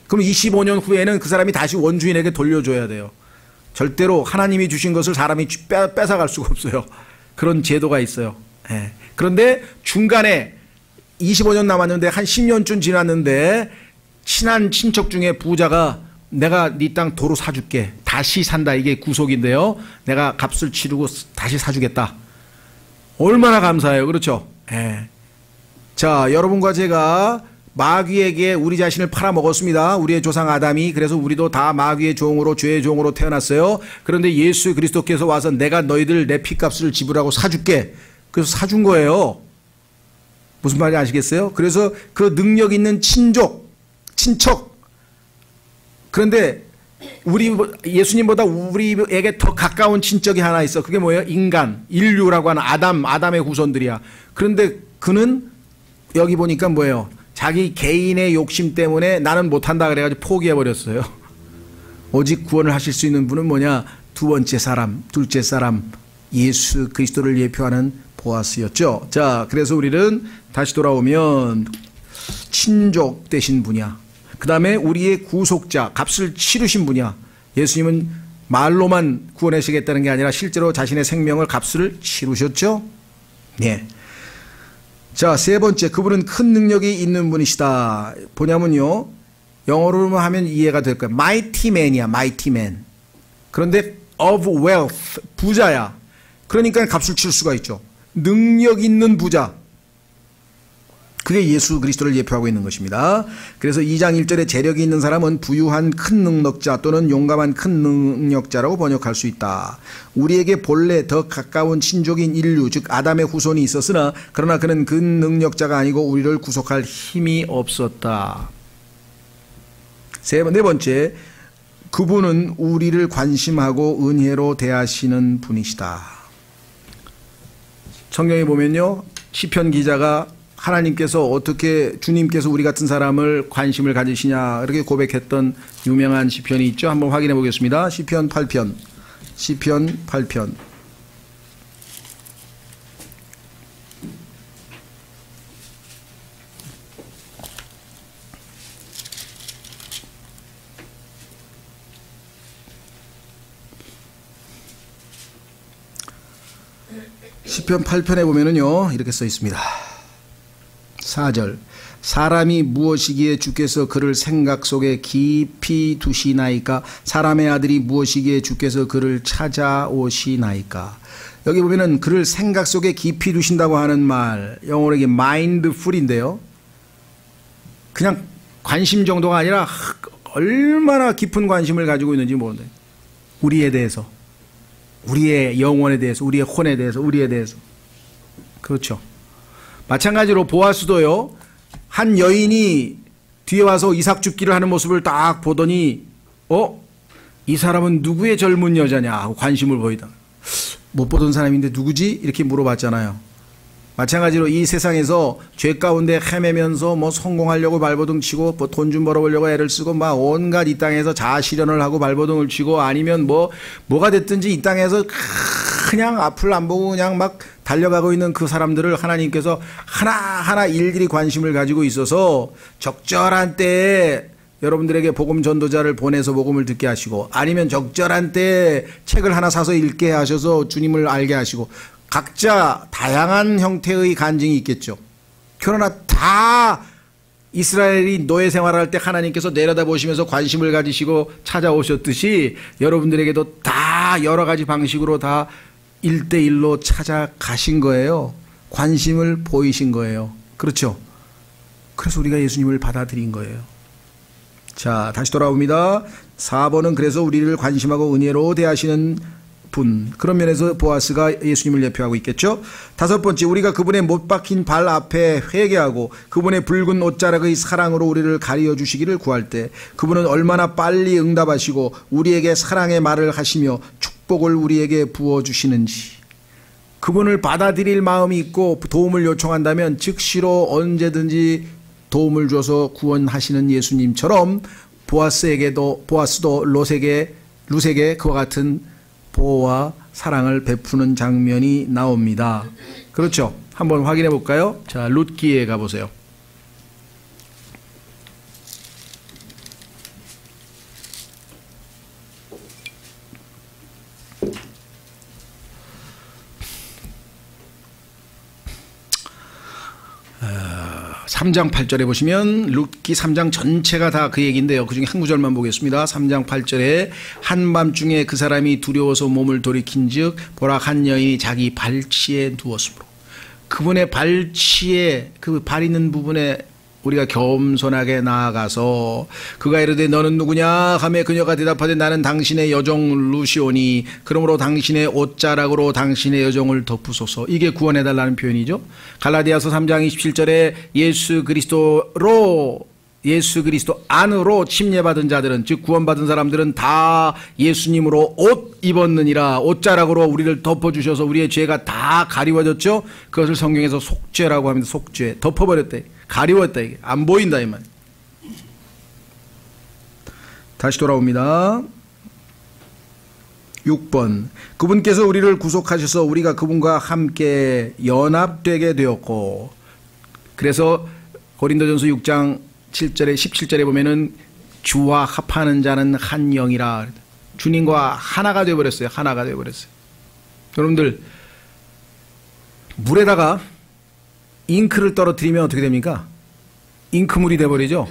그럼 25년 후에는 그 사람이 다시 원주인에게 돌려줘야 돼요. 절대로 하나님이 주신 것을 사람이 뺏어갈 수가 없어요. 그런 제도가 있어요. 예. 그런데 중간에 25년 남았는데 한 10년쯤 지났는데 친한 친척 중에 부자가 내가 네 땅 도로 사줄게. 다시 산다. 이게 구속인데요. 내가 값을 치르고 다시 사주겠다. 얼마나 감사해요. 그렇죠? 예. 자, 여러분과 제가 마귀에게 우리 자신을 팔아먹었습니다. 우리의 조상 아담이. 그래서 우리도 다 마귀의 종으로, 죄의 종으로 태어났어요. 그런데 예수 그리스도께서 와서 내가 너희들 내 피값을 지불하고 사줄게. 그래서 사준 거예요. 무슨 말인지 아시겠어요? 그래서 그 능력 있는 친족, 친척. 그런데 예수님보다 우리에게 더 가까운 친척이 하나 있어. 그게 뭐예요? 인간, 인류라고 하는 아담의 후손들이야. 그런데 그는 여기 보니까 뭐예요? 자기 개인의 욕심 때문에 나는 못한다 그래가지고 포기해버렸어요. 오직 구원을 하실 수 있는 분은 뭐냐? 두 번째 사람, 둘째 사람, 예수 그리스도를 예표하는 보아스였죠. 자, 그래서 우리는 다시 돌아오면 친족 되신 분이야. 그 다음에 우리의 구속자, 값을 치르신 분이야. 예수님은 말로만 구원하시겠다는 게 아니라 실제로 자신의 생명을 값을 치르셨죠. 네. 자, 세 번째, 그분은 큰 능력이 있는 분이시다. 뭐냐면요, 영어로 하면 이해가 될 거예요. mighty man이야, mighty man. 그런데 of wealth, 부자야. 그러니까 값을 칠 수가 있죠. 능력 있는 부자. 그게 예수 그리스도를 예표하고 있는 것입니다. 그래서 2장 1절에 재력이 있는 사람은 부유한 큰 능력자 또는 용감한 큰 능력자라고 번역할 수 있다. 우리에게 본래 더 가까운 친족인 인류, 즉 아담의 후손이 있었으나 그러나 그는 그 능력자가 아니고 우리를 구속할 힘이 없었다. 네 번째, 그분은 우리를 관심하고 은혜로 대하시는 분이시다. 성경에 보면요, 시편 기자가 하나님께서 어떻게 주님께서 우리 같은 사람을 관심을 가지시냐 이렇게 고백했던 유명한 시편이 있죠. 한번 확인해 보겠습니다. 시편 8편. 시편 8편. 시편 8편에 보면은요, 이렇게 써 있습니다. 4절. 사람이 무엇이기에 주께서 그를 생각 속에 깊이 두시나이까? 사람의 아들이 무엇이기에 주께서 그를 찾아오시나이까? 여기 보면은 그를 생각 속에 깊이 두신다고 하는 말, 영어로 이게 mindful인데요. 그냥 관심 정도가 아니라 얼마나 깊은 관심을 가지고 있는지 모르는데, 우리에 대해서, 우리의 영혼에 대해서, 우리의 혼에 대해서, 우리에 대해서. 그렇죠. 마찬가지로 보아스도요, 한 여인이 뒤에 와서 이삭 줍기를 하는 모습을 딱 보더니 이 사람은 누구의 젊은 여자냐 하고 관심을 보이다. 못 보던 사람인데 누구지? 이렇게 물어봤잖아요. 마찬가지로 이 세상에서 죄 가운데 헤매면서 뭐 성공하려고 발버둥 치고 뭐 돈 좀 벌어보려고 애를 쓰고 막 온갖 이 땅에서 자아실현을 하고 발버둥을 치고 아니면 뭐가 됐든지 이 땅에서 그냥 앞을 안 보고 그냥 막 달려가고 있는 그 사람들을 하나님께서 하나하나 일일이 관심을 가지고 있어서 적절한 때에 여러분들에게 복음 전도자를 보내서 복음을 듣게 하시고 아니면 적절한 때에 책을 하나 사서 읽게 하셔서 주님을 알게 하시고 각자 다양한 형태의 간증이 있겠죠. 그러나 다 이스라엘이 노예 생활할 때 하나님께서 내려다보시면서 관심을 가지시고 찾아오셨듯이 여러분들에게도 다 여러 가지 방식으로 다 1대1로 찾아가신 거예요. 관심을 보이신 거예요. 그렇죠? 그래서 우리가 예수님을 받아들인 거예요. 자, 다시 돌아옵니다. 4번은 그래서 우리를 관심하고 은혜로 대하시는 분. 그런 면에서 보아스가 예수님을 예표하고 있겠죠. 5번째, 우리가 그분의 못 박힌 발 앞에 회개하고 그분의 붉은 옷자락의 사랑으로 우리를 가리어 주시기를 구할 때 그분은 얼마나 빨리 응답하시고 우리에게 사랑의 말을 하시며 축복을 우리에게 부어주시는지. 그분을 받아들일 마음이 있고 도움을 요청한다면 즉시로 언제든지 도움을 줘서 구원하시는 예수님처럼 보아스도 룻에게 그와 같은 보호와 사랑을 베푸는 장면이 나옵니다. 그렇죠? 한번 확인해 볼까요? 자, 룻기에 가보세요. 어, 3장 8절에 보시면 룻기 3장 전체가 다 그 얘기인데요. 그중에 한 구절만 보겠습니다. 3장 8절에 한밤중에 그 사람이 두려워서 몸을 돌이킨 즉 보라 한 여인이 자기 발치에 누웠으므로. 그분의 발치에 그 발 있는 부분에 우리가 겸손하게 나아가서 그가 이르되 너는 누구냐 하매 그녀가 대답하되 나는 당신의 여종 루시오니 그러므로 당신의 옷자락으로 당신의 여종을 덮으소서. 이게 구원해달라는 표현이죠. 갈라디아서 3장 27절에 예수 그리스도 안으로 침례받은 자들은 즉 구원받은 사람들은 다 예수님으로 옷 입었느니라. 옷자락으로 우리를 덮어주셔서 우리의 죄가 다 가리워졌죠. 그것을 성경에서 속죄라고 합니다. 속죄. 덮어버렸다. 가리웠다. 이게 안 보인다 이 말. 다시 돌아옵니다. 6번 그분께서 우리를 구속하셔서 우리가 그분과 함께 연합되게 되었고, 그래서 고린도전서 6장 7절에 17절에 보면은 주와 합하는 자는 한 영이라, 주님과 하나가 되어버렸어요. 하나가 되어버렸어요. 여러분들, 물에다가 잉크를 떨어뜨리면 어떻게 됩니까? 잉크물이 되어버리죠.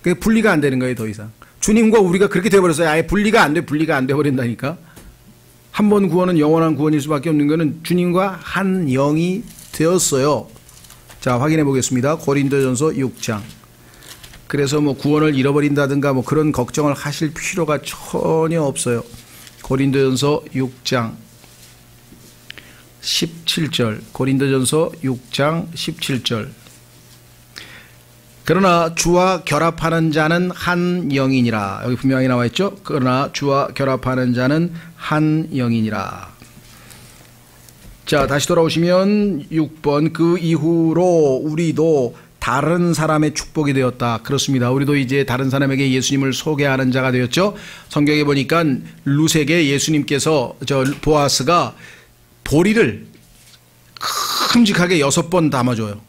그게 분리가 안 되는 거예요. 더 이상 주님과 우리가 그렇게 되어버렸어요. 아예 분리가 안 돼버린다니까. 한 번 구원은 영원한 구원일 수밖에 없는 것은 주님과 한 영이 되었어요. 자, 확인해 보겠습니다. 고린도전서 6장. 그래서 뭐 구원을 잃어버린다든가 뭐 그런 걱정을 하실 필요가 전혀 없어요. 고린도전서 6장 17절. 고린도전서 6장 17절. 그러나 주와 결합하는 자는 한 영이니라. 여기 분명히 나와 있죠. 그러나 주와 결합하는 자는 한 영이니라. 자, 다시 돌아오시면 6번 그 이후로 우리도 다른 사람의 축복이 되었다. 그렇습니다. 우리도 이제 다른 사람에게 예수님을 소개하는 자가 되었죠. 성경에 보니까 룻에게 예수님께서 보아스가 보리를 큼직하게 6번 담아줘요.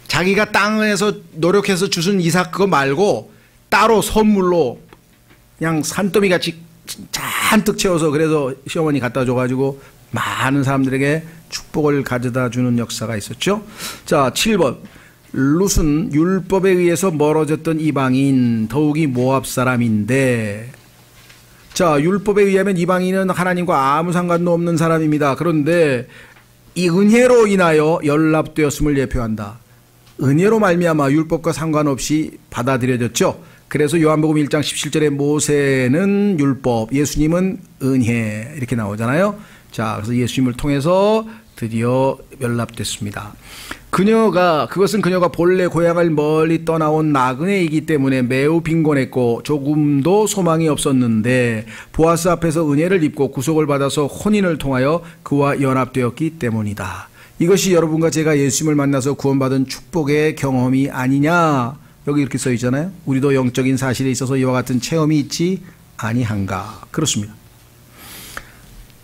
자기가 땅에서 노력해서 주신 이삭 그거 말고 따로 선물로 그냥 산더미 같이 잔뜩 채워서, 그래서 시어머니 갖다 줘가지고 많은 사람들에게 축복을 가져다 주는 역사가 있었죠. 자, 7번 룻은 율법에 의해서 멀어졌던 이방인, 더욱이 모압 사람인데, 자, 율법에 의하면 이방인은 하나님과 아무 상관도 없는 사람입니다. 그런데 이 은혜로 인하여 연합되었음을 예표한다. 은혜로 말미암아 율법과 상관없이 받아들여졌죠. 그래서 요한복음 1장 17절에 모세는 율법, 예수님은 은혜 이렇게 나오잖아요. 자, 그래서 예수님을 통해서 드디어 연합됐습니다. 그것은 그녀가 본래 고향을 멀리 떠나온 나그네이기 때문에 매우 빈곤했고 조금도 소망이 없었는데 보아스 앞에서 은혜를 입고 구속을 받아서 혼인을 통하여 그와 연합되었기 때문이다. 이것이 여러분과 제가 예수님을 만나서 구원받은 축복의 경험이 아니냐. 여기 이렇게 써 있잖아요. 우리도 영적인 사실에 있어서 이와 같은 체험이 있지 아니한가. 그렇습니다.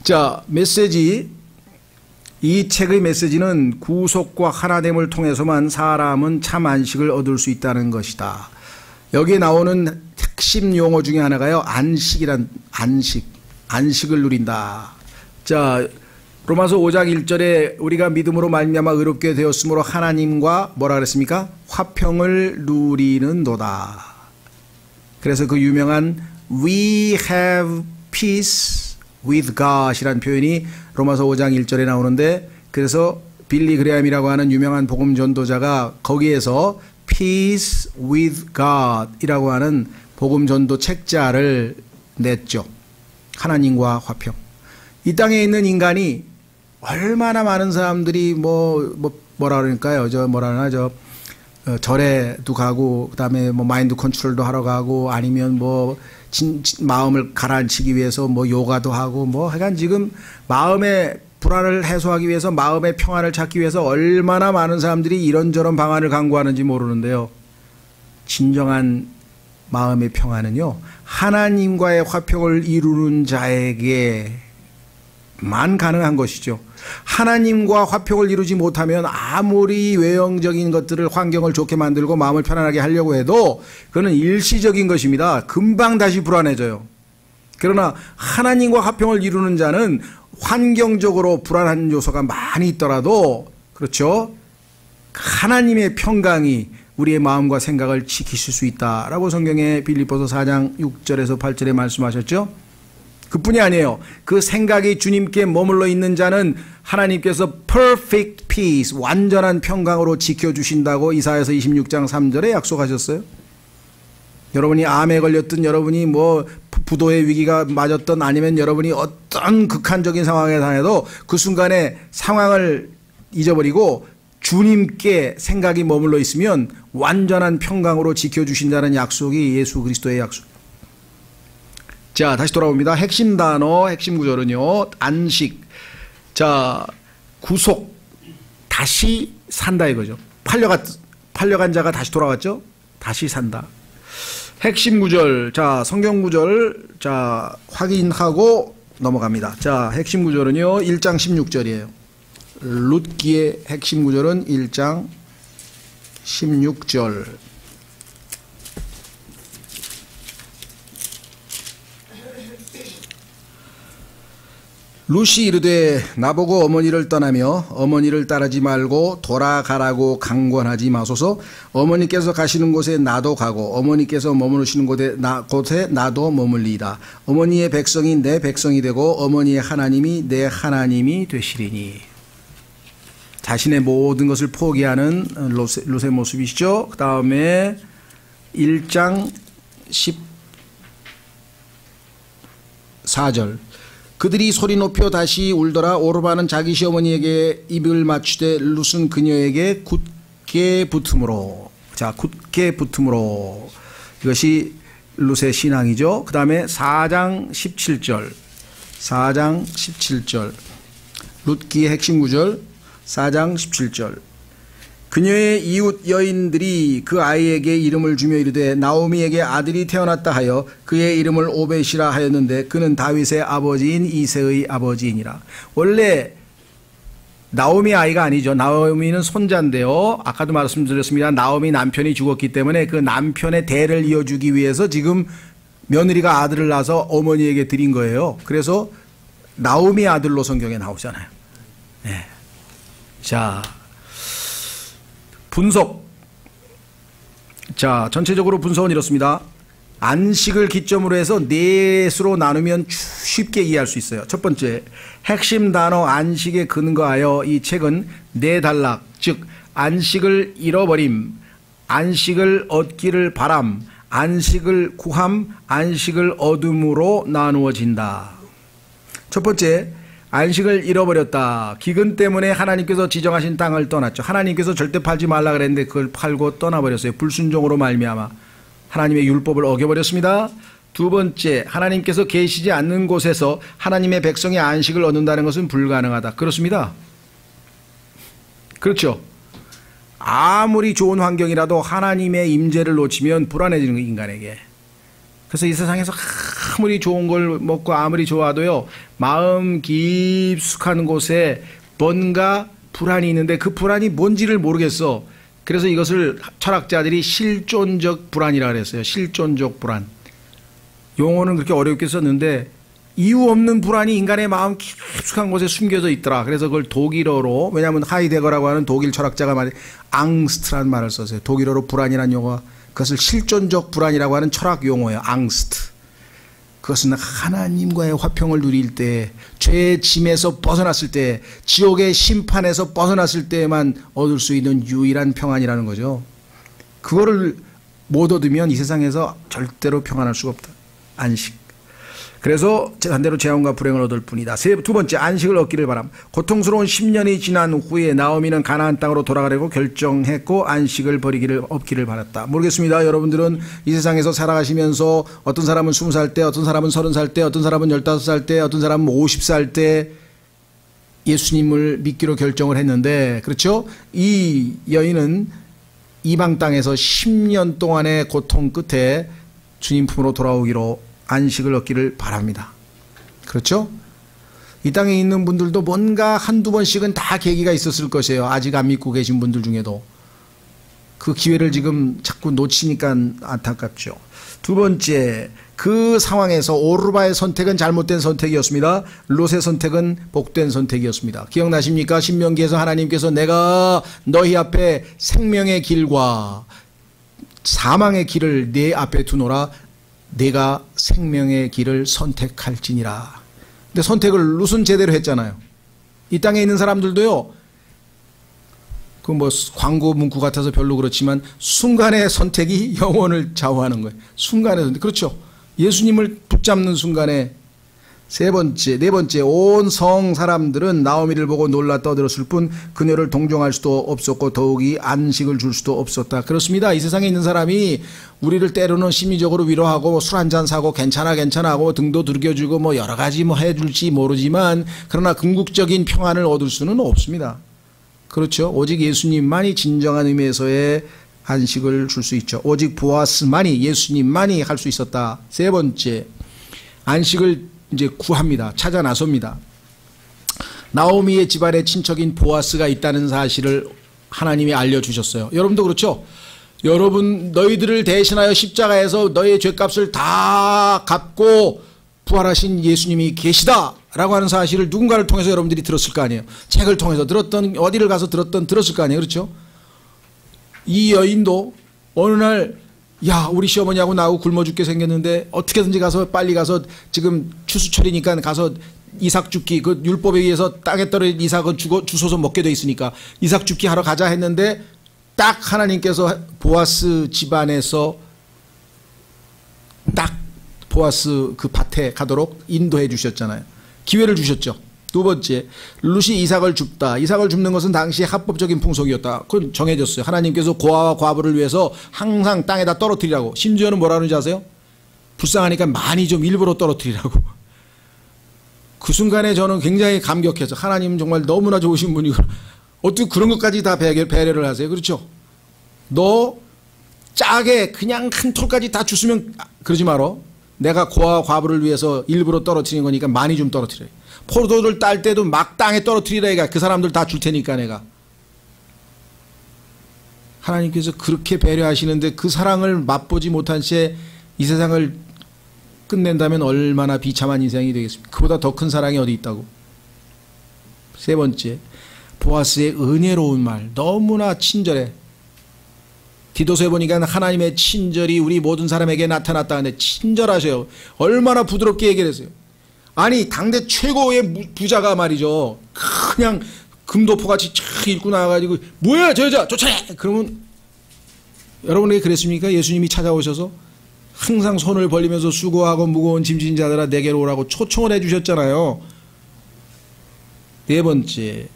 자, 메시지, 이 책의 메시지는 구속과 하나됨을 통해서만 사람은 참 안식을 얻을 수 있다는 것이다. 여기에 나오는 핵심 용어 중에 하나가요, 안식을 누린다. 자, 로마서 5장 1절에 우리가 믿음으로 말미암아 의롭게 되었으므로 하나님과 뭐라 그랬습니까? 화평을 누리는도다. 그래서 그 유명한 We have peace with God 이라는 표현이 로마서 5장 1절에 나오는데, 그래서 빌리 그레함이라고 하는 유명한 복음 전도자가 거기에서 Peace with God 이라고 하는 복음 전도 책자를 냈죠. 하나님과 화평. 이 땅에 있는 인간이 얼마나 많은 사람들이 뭐라 그럴까요? 절에도 가고, 그 다음에 뭐 마인드 컨트롤도 하러 가고, 아니면 마음을 가라앉히기 위해서 요가도 하고, 하여간 지금 마음의 불안을 해소하기 위해서, 마음의 평안을 찾기 위해서 얼마나 많은 사람들이 이런저런 방안을 강구하는지 모르는데요. 진정한 마음의 평안은요, 하나님과의 화평을 이루는 자에게만 가능한 것이죠. 하나님과 화평을 이루지 못하면 아무리 외형적인 것들을, 환경을 좋게 만들고 마음을 편안하게 하려고 해도 그거는 일시적인 것입니다. 금방 다시 불안해져요. 그러나 하나님과 화평을 이루는 자는 환경적으로 불안한 요소가 많이 있더라도, 그렇죠, 하나님의 평강이 우리의 마음과 생각을 지키실 수 있다라고 성경의 빌립보서 4장 6절에서 8절에 말씀하셨죠. 그뿐이 아니에요. 그 생각이 주님께 머물러 있는 자는 하나님께서 perfect peace, 완전한 평강으로 지켜주신다고 이사야서 26장 3절에 약속하셨어요. 여러분이 암에 걸렸든, 여러분이 부도의 위기가 맞았든, 아니면 여러분이 어떤 극한적인 상황에 당해도 그 순간에 상황을 잊어버리고 주님께 생각이 머물러 있으면 완전한 평강으로 지켜주신다는 약속이 예수 그리스도의 약속. 자, 다시 돌아옵니다. 핵심 단어, 핵심 구절은요, 안식. 자, 구속, 다시 산다 이거죠. 팔려간 자가 다시 돌아왔죠. 다시 산다. 핵심 구절, 자, 성경 구절, 자, 확인하고 넘어갑니다. 자, 핵심 구절은요, 1장 16절이에요. 룻기의 핵심 구절은 1장 16절. 룻이 이르되 나보고 어머니를 떠나며 어머니를 따르지 말고 돌아가라고 강권하지 마소서. 어머니께서 가시는 곳에 나도 가고 어머니께서 머무르시는 곳에 나도 머물리이다. 어머니의 백성이 내 백성이 되고 어머니의 하나님이 내 하나님이 되시리니. 자신의 모든 것을 포기하는 룻의 모습이시죠. 그 다음에 1장 14절. 그들이 소리 높여 다시 울더라. 오르바는 자기 시어머니에게 입을 맞추되 룻은 그녀에게 굳게 붙음으로. 자, 굳게 붙음으로. 이것이 룻의 신앙이죠. 그 다음에 4장 17절. 4장 17절. 룻기의 핵심 구절 4장 17절. 그녀의 이웃 여인들이 그 아이에게 이름을 주며 이르되 나오미에게 아들이 태어났다 하여 그의 이름을 오벳이라 하였는데 그는 다윗의 아버지인 이새의 아버지이니라. 원래 나오미 아이가 아니죠. 나오미는 손자인데요. 아까도 말씀드렸습니다. 나오미 남편이 죽었기 때문에 그 남편의 대를 이어주기 위해서 지금 며느리가 아들을 낳아서 어머니에게 드린 거예요. 그래서 나오미 아들로 성경에 나오잖아요. 네. 자, 분석. 자, 전체적으로 분석은 이렇습니다. 안식을 기점으로 해서 넷으로 나누면 쉽게 이해할 수 있어요. 첫 번째, 핵심 단어 안식에 근거하여 이 책은 네 단락, 즉 안식을 잃어버림, 안식을 얻기를 바람, 안식을 구함, 안식을 얻음으로 나누어진다. 첫 번째, 안식을 잃어버렸다. 기근 때문에 하나님께서 지정하신 땅을 떠났죠. 하나님께서 절대 팔지 말라 그랬는데 그걸 팔고 떠나버렸어요. 불순종으로 말미암아 하나님의 율법을 어겨버렸습니다. 두 번째, 하나님께서 계시지 않는 곳에서 하나님의 백성이 안식을 얻는다는 것은 불가능하다. 그렇습니다. 그렇죠. 아무리 좋은 환경이라도 하나님의 임재를 놓치면 불안해지는 거예요, 인간에게. 그래서 이 세상에서 아무리 좋은 걸 먹고 아무리 좋아도요, 마음 깊숙한 곳에 뭔가 불안이 있는데 그 불안이 뭔지를 모르겠어. 그래서 이것을 철학자들이 실존적 불안이라고 그랬어요. 실존적 불안. 용어는 그렇게 어렵게 썼는데 이유 없는 불안이 인간의 마음 깊숙한 곳에 숨겨져 있더라. 그래서 그걸 독일어로, 왜냐하면 하이데거라고 하는 독일 철학자가 말해 앙스트라는 말을 썼어요. 독일어로 불안이라는 용어가, 그것을 실존적 불안이라고 하는 철학 용어예요. 앙스트. 그것은 하나님과의 화평을 누릴 때, 죄의 짐에서 벗어났을 때, 지옥의 심판에서 벗어났을 때에만 얻을 수 있는 유일한 평안이라는 거죠. 그거를 못 얻으면 이 세상에서 절대로 평안할 수가 없다. 안식. 그래서 반대로 재앙과 불행을 얻을 뿐이다. 두 번째, 안식을 얻기를 바람. 고통스러운 10년이 지난 후에 나오미는 가나안 땅으로 돌아가려고 결정했고 안식을 얻기를 바랐다. 모르겠습니다. 여러분들은 이 세상에서 살아가시면서 어떤 사람은 20살 때, 어떤 사람은 30살 때, 어떤 사람은 15살 때, 어떤 사람은 50살 때 예수님을 믿기로 결정을 했는데, 그렇죠? 이 여인은 이방 땅에서 10년 동안의 고통 끝에 주님 품으로 돌아오기로 안식을 얻기를 바랍니다. 그렇죠? 이 땅에 있는 분들도 뭔가 한두 번씩은 다 계기가 있었을 것이에요. 아직 안 믿고 계신 분들 중에도. 그 기회를 지금 자꾸 놓치니까 안타깝죠. 두 번째, 그 상황에서 오르바의 선택은 잘못된 선택이었습니다. 롯의 선택은 복된 선택이었습니다. 기억나십니까? 신명기에서 하나님께서 내가 너희 앞에 생명의 길과 사망의 길을 네 앞에 두노라. 내가 생명의 길을 선택할지니라. 근데 선택을 룻은 제대로 했잖아요. 이 땅에 있는 사람들도요, 그 뭐 광고 문구 같아서 별로 그렇지만 순간의 선택이 영혼을 좌우하는 거예요. 순간의 선택. 그렇죠. 예수님을 붙잡는 순간에. 네 번째, 온 성 사람들은 나오미를 보고 놀라 떠들었을 뿐 그녀를 동정할 수도 없었고 더욱이 안식을 줄 수도 없었다. 그렇습니다. 이 세상에 있는 사람이 우리를 때로는 심리적으로 위로하고 술 한잔 사고 괜찮아 하고 등도 두들겨주고 뭐 여러 가지 뭐 해줄지 모르지만, 그러나 궁극적인 평안을 얻을 수는 없습니다. 그렇죠. 오직 예수님만이 진정한 의미에서의 안식을 줄 수 있죠. 오직 보아스만이, 예수님만이 할 수 있었다. 세 번째, 안식을 이제 구합니다. 찾아 나섭니다. 나오미의 집안에 친척인 보아스가 있다는 사실을 하나님이 알려주셨어요. 여러분도 그렇죠? 여러분, 너희들을 대신하여 십자가에서 너희의 죄값을 다 갚고 부활하신 예수님이 계시다 라고 하는 사실을 누군가를 통해서 여러분들이 들었을 거 아니에요. 책을 통해서 들었던, 어디를 가서 들었을 거 아니에요. 그렇죠? 이 여인도 어느 날, 야, 우리 시어머니하고 나하고 굶어 죽게 생겼는데 어떻게든지 가서 빨리 가서, 지금 추수철이니까 가서 이삭 줍기, 그 율법에 의해서 땅에 떨어진 이삭은 주워서 먹게 돼 있으니까 이삭 줍기 하러 가자 했는데, 딱 하나님께서 보아스 집안에서 딱 보아스 그 밭에 가도록 인도해 주셨잖아요. 기회를 주셨죠. 두 번째, 룻이 이삭을 줍다. 이삭을 줍는 것은 당시 합법적인 풍속이었다. 그건 정해졌어요. 하나님께서 고아와 과부를 위해서 항상 땅에다 떨어뜨리라고. 심지어는 뭐라 그러는지 아세요? 불쌍하니까 많이 좀 일부러 떨어뜨리라고. 그 순간에 저는 굉장히 감격해서, 하나님은 정말 너무나 좋으신 분이고 어떻게 그런 것까지 다 배려를 하세요. 그렇죠? 너 짜게 그냥 한 톨까지 다 줬으면 그러지 마라. 내가 고아와 과부를 위해서 일부러 떨어뜨리는 거니까 많이 좀 떨어뜨려. 포도를 딸 때도 막 땅에 떨어뜨리라. 얘가 그 사람들 다 줄 테니까 내가. 하나님께서 그렇게 배려하시는데 그 사랑을 맛보지 못한 채 이 세상을 끝낸다면 얼마나 비참한 인생이 되겠습니까? 그보다 더 큰 사랑이 어디 있다고. 세 번째, 보아스의 은혜로운 말, 너무나 친절해. 디도서에 보니까 하나님의 친절이 우리 모든 사람에게 나타났다 하는데 친절하셔요. 얼마나 부드럽게 얘기를 했어요. 아니, 당대 최고의 부자가 말이죠, 그냥 금도포같이 촥 읽고 나와가지고 뭐야 저 여자 쫓아내! 그러면 여러분에게 그랬습니까? 예수님이 찾아오셔서 항상 손을 벌리면서 수고하고 무거운 짐진 자들아 내게로 오라고 초청을 해주셨잖아요. 네 번째,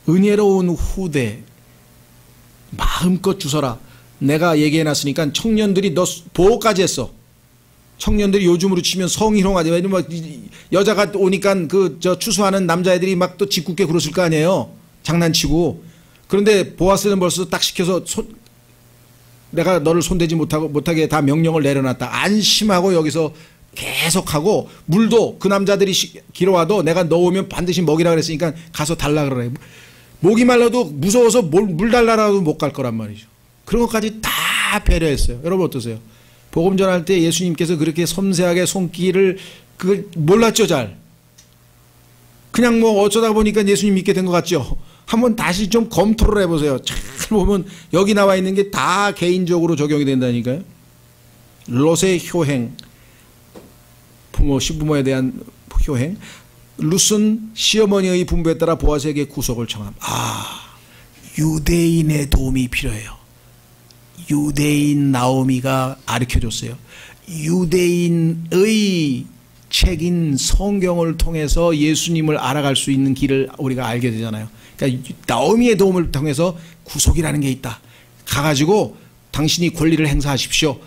은혜로운 후대, 마음껏 주서라. 내가 얘기해놨으니까 청년들이 너 보호까지 했어. 청년들이 요즘으로 치면 성희롱하지. 왜냐면 여자가 오니까 그 저 추수하는 남자애들이 막 또 짓궂게 그러실 거 아니에요. 장난치고. 그런데 보아스는 벌써 딱 시켜서 내가 너를 손대지 못하게 다 명령을 내려놨다. 안심하고 여기서 계속하고, 물도 그 남자들이 길어와도 내가 넣으면 반드시 먹이라 그랬으니까 가서 달라 그러래. 목이 말라도 무서워서 물 달라라도 못 갈 거란 말이죠. 그런 것까지 다 배려했어요. 여러분 어떠세요? 복음 전할 때 예수님께서 그렇게 섬세하게 손길을 그걸 몰랐죠, 잘. 그냥 뭐 어쩌다 보니까 예수님 믿게 된 것 같죠. 한번 다시 좀 검토를 해보세요. 잘 보면 여기 나와 있는 게 다 개인적으로 적용이 된다니까요. 롯의 효행, 부모, 시부모에 대한 효행. 룻은 시어머니의 분부에 따라 보아스에게 구속을 청함. 유대인의 도움이 필요해요. 유대인 나오미가 가르쳐줬어요. 유대인의 책인 성경을 통해서 예수님을 알아갈 수 있는 길을 우리가 알게 되잖아요. 그러니까 나오미의 도움을 통해서 구속이라는 게 있다. 가가지고 당신이 권리를 행사하십시오.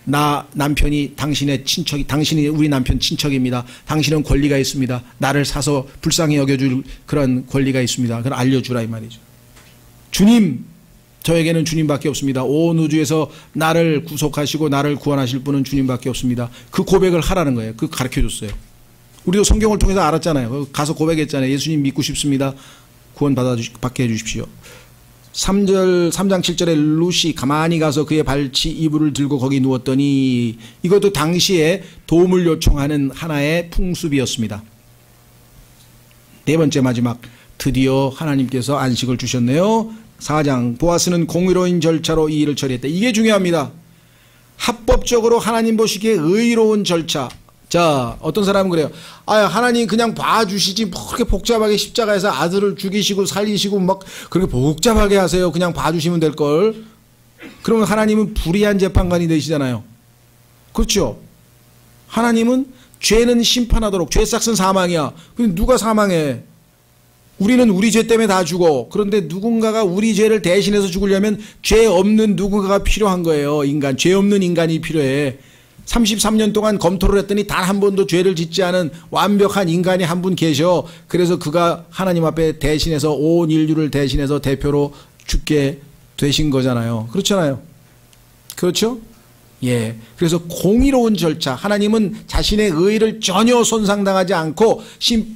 나 남편이 당신의 친척이, 당신이 우리 남편 친척입니다. 당신은 권리가 있습니다. 나를 사서 불쌍히 여겨줄 그런 권리가 있습니다. 그걸 알려주라 이 말이죠. 주님, 저에게는 주님밖에 없습니다. 온 우주에서 나를 구속하시고 나를 구원하실 분은 주님밖에 없습니다. 그 고백을 하라는 거예요. 그 가르쳐줬어요. 우리도 성경을 통해서 알았잖아요. 가서 고백했잖아요. 예수님 믿고 싶습니다. 구원 받게 해주십시오. 3장 7절에 룻이 가만히 가서 그의 발치 이불을 들고 거기 누웠더니, 이것도 당시에 도움을 요청하는 하나의 풍습이었습니다. 네 번째 마지막, 드디어 하나님께서 안식을 주셨네요. 4장, 보아스는 공의로운 절차로 이 일을 처리했다. 이게 중요합니다. 합법적으로 하나님 보시기에 의로운 절차. 자, 어떤 사람은 그래요. 하나님 그냥 봐주시지 뭐 그렇게 복잡하게 십자가에서 아들을 죽이시고 살리시고 막 그렇게 복잡하게 하세요. 그냥 봐주시면 될걸. 그러면 하나님은 불의한 재판관이 되시잖아요. 그렇죠? 하나님은 죄는 심판하도록, 죄 삭은 사망이야. 근데 누가 사망해? 우리는 우리 죄 때문에 다 죽어. 그런데 누군가가 우리 죄를 대신해서 죽으려면 죄 없는 누군가가 필요한 거예요. 인간, 죄 없는 인간이 필요해. 33년 동안 검토를 했더니 단 한 번도 죄를 짓지 않은 완벽한 인간이 한 분 계셔. 그래서 그가 하나님 앞에 대신해서 온 인류를 대신해서 대표로 죽게 되신 거잖아요. 그렇잖아요. 그렇죠? 예. 그래서 공의로운 절차. 하나님은 자신의 의를 전혀 손상당하지 않고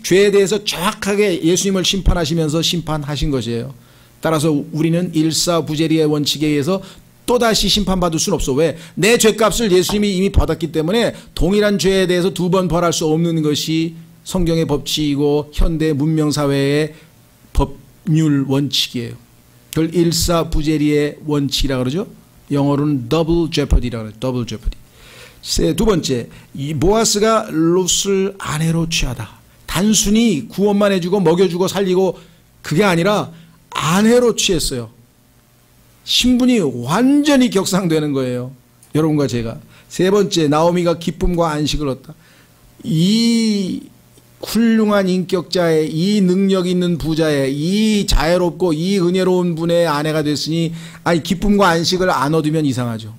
죄에 대해서 정확하게 예수님을 심판하시면서 심판하신 것이에요. 따라서 우리는 일사부재리의 원칙에 의해서 또다시 심판받을 수는 없어. 왜? 내 죄값을 예수님이 이미 받았기 때문에 동일한 죄에 대해서 두 번 벌할 수 없는 것이 성경의 법칙이고 현대 문명사회의 법률 원칙이에요. 그걸 일사부재리의 원칙이라고 그러죠. 영어로는 double jeopardy라고 해요. double jeopardy. 두 번째, 이 보아스가 룻을 아내로 취하다. 단순히 구원만 해주고 먹여주고 살리고 그게 아니라 아내로 취했어요. 신분이 완전히 격상되는 거예요. 여러분과 제가. 세 번째, 나오미가 기쁨과 안식을 얻다. 이 훌륭한 인격자의, 이 능력 있는 부자의, 이 자애롭고 이 은혜로운 분의 아내가 됐으니 아니 기쁨과 안식을 안 얻으면 이상하죠.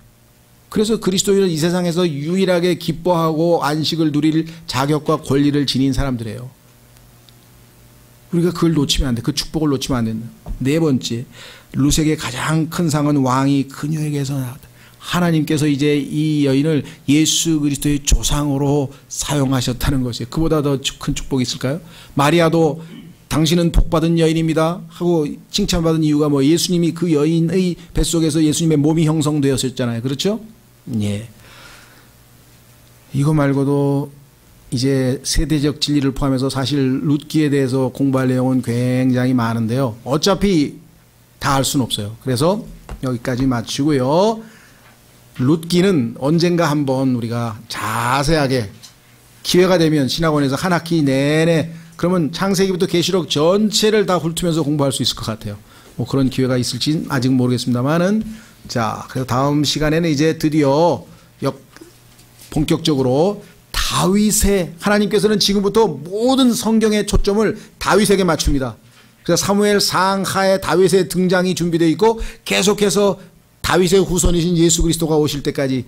그래서 그리스도인은 이 세상에서 유일하게 기뻐하고 안식을 누릴 자격과 권리를 지닌 사람들이에요. 우리가 그걸 놓치면 안 돼. 그 축복을 놓치면 안 된다. 네 번째, 룻에게 가장 큰 상은 왕이 그녀에게서 나왔다. 하나님께서 이제 이 여인을 예수 그리스도의 조상으로 사용하셨다는 것이에요. 그보다 더 큰 축복이 있을까요? 마리아도 당신은 복받은 여인입니다 하고 칭찬받은 이유가 뭐 예수님이 그 여인의 뱃속에서 예수님의 몸이 형성되었었잖아요. 그렇죠? 예. 이거 말고도 이제 세대적 진리를 포함해서 사실 룻기에 대해서 공부할 내용은 굉장히 많은데요. 어차피 다 알 수는 없어요. 그래서 여기까지 마치고요. 룻기는 언젠가 한번 우리가 자세하게 기회가 되면 신학원에서 한 학기 내내 그러면 창세기부터 계시록 전체를 다 훑으면서 공부할 수 있을 것 같아요. 뭐 그런 기회가 있을지는 아직 모르겠습니다만은 자, 그래서 다음 시간에는 이제 드디어 본격적으로 다윗의 하나님께서는 지금부터 모든 성경의 초점을 다윗에게 맞춥니다. 그래서 사무엘 상하에 다윗의 등장이 준비되어 있고 계속해서 다윗의 후손이신 예수 그리스도가 오실 때까지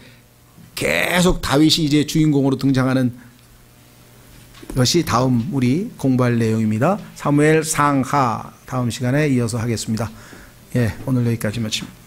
계속 다윗이 이제 주인공으로 등장하는 것이 다음 우리 공부할 내용입니다. 사무엘 상하 다음 시간에 이어서 하겠습니다. 예, 오늘 여기까지 마칩니다.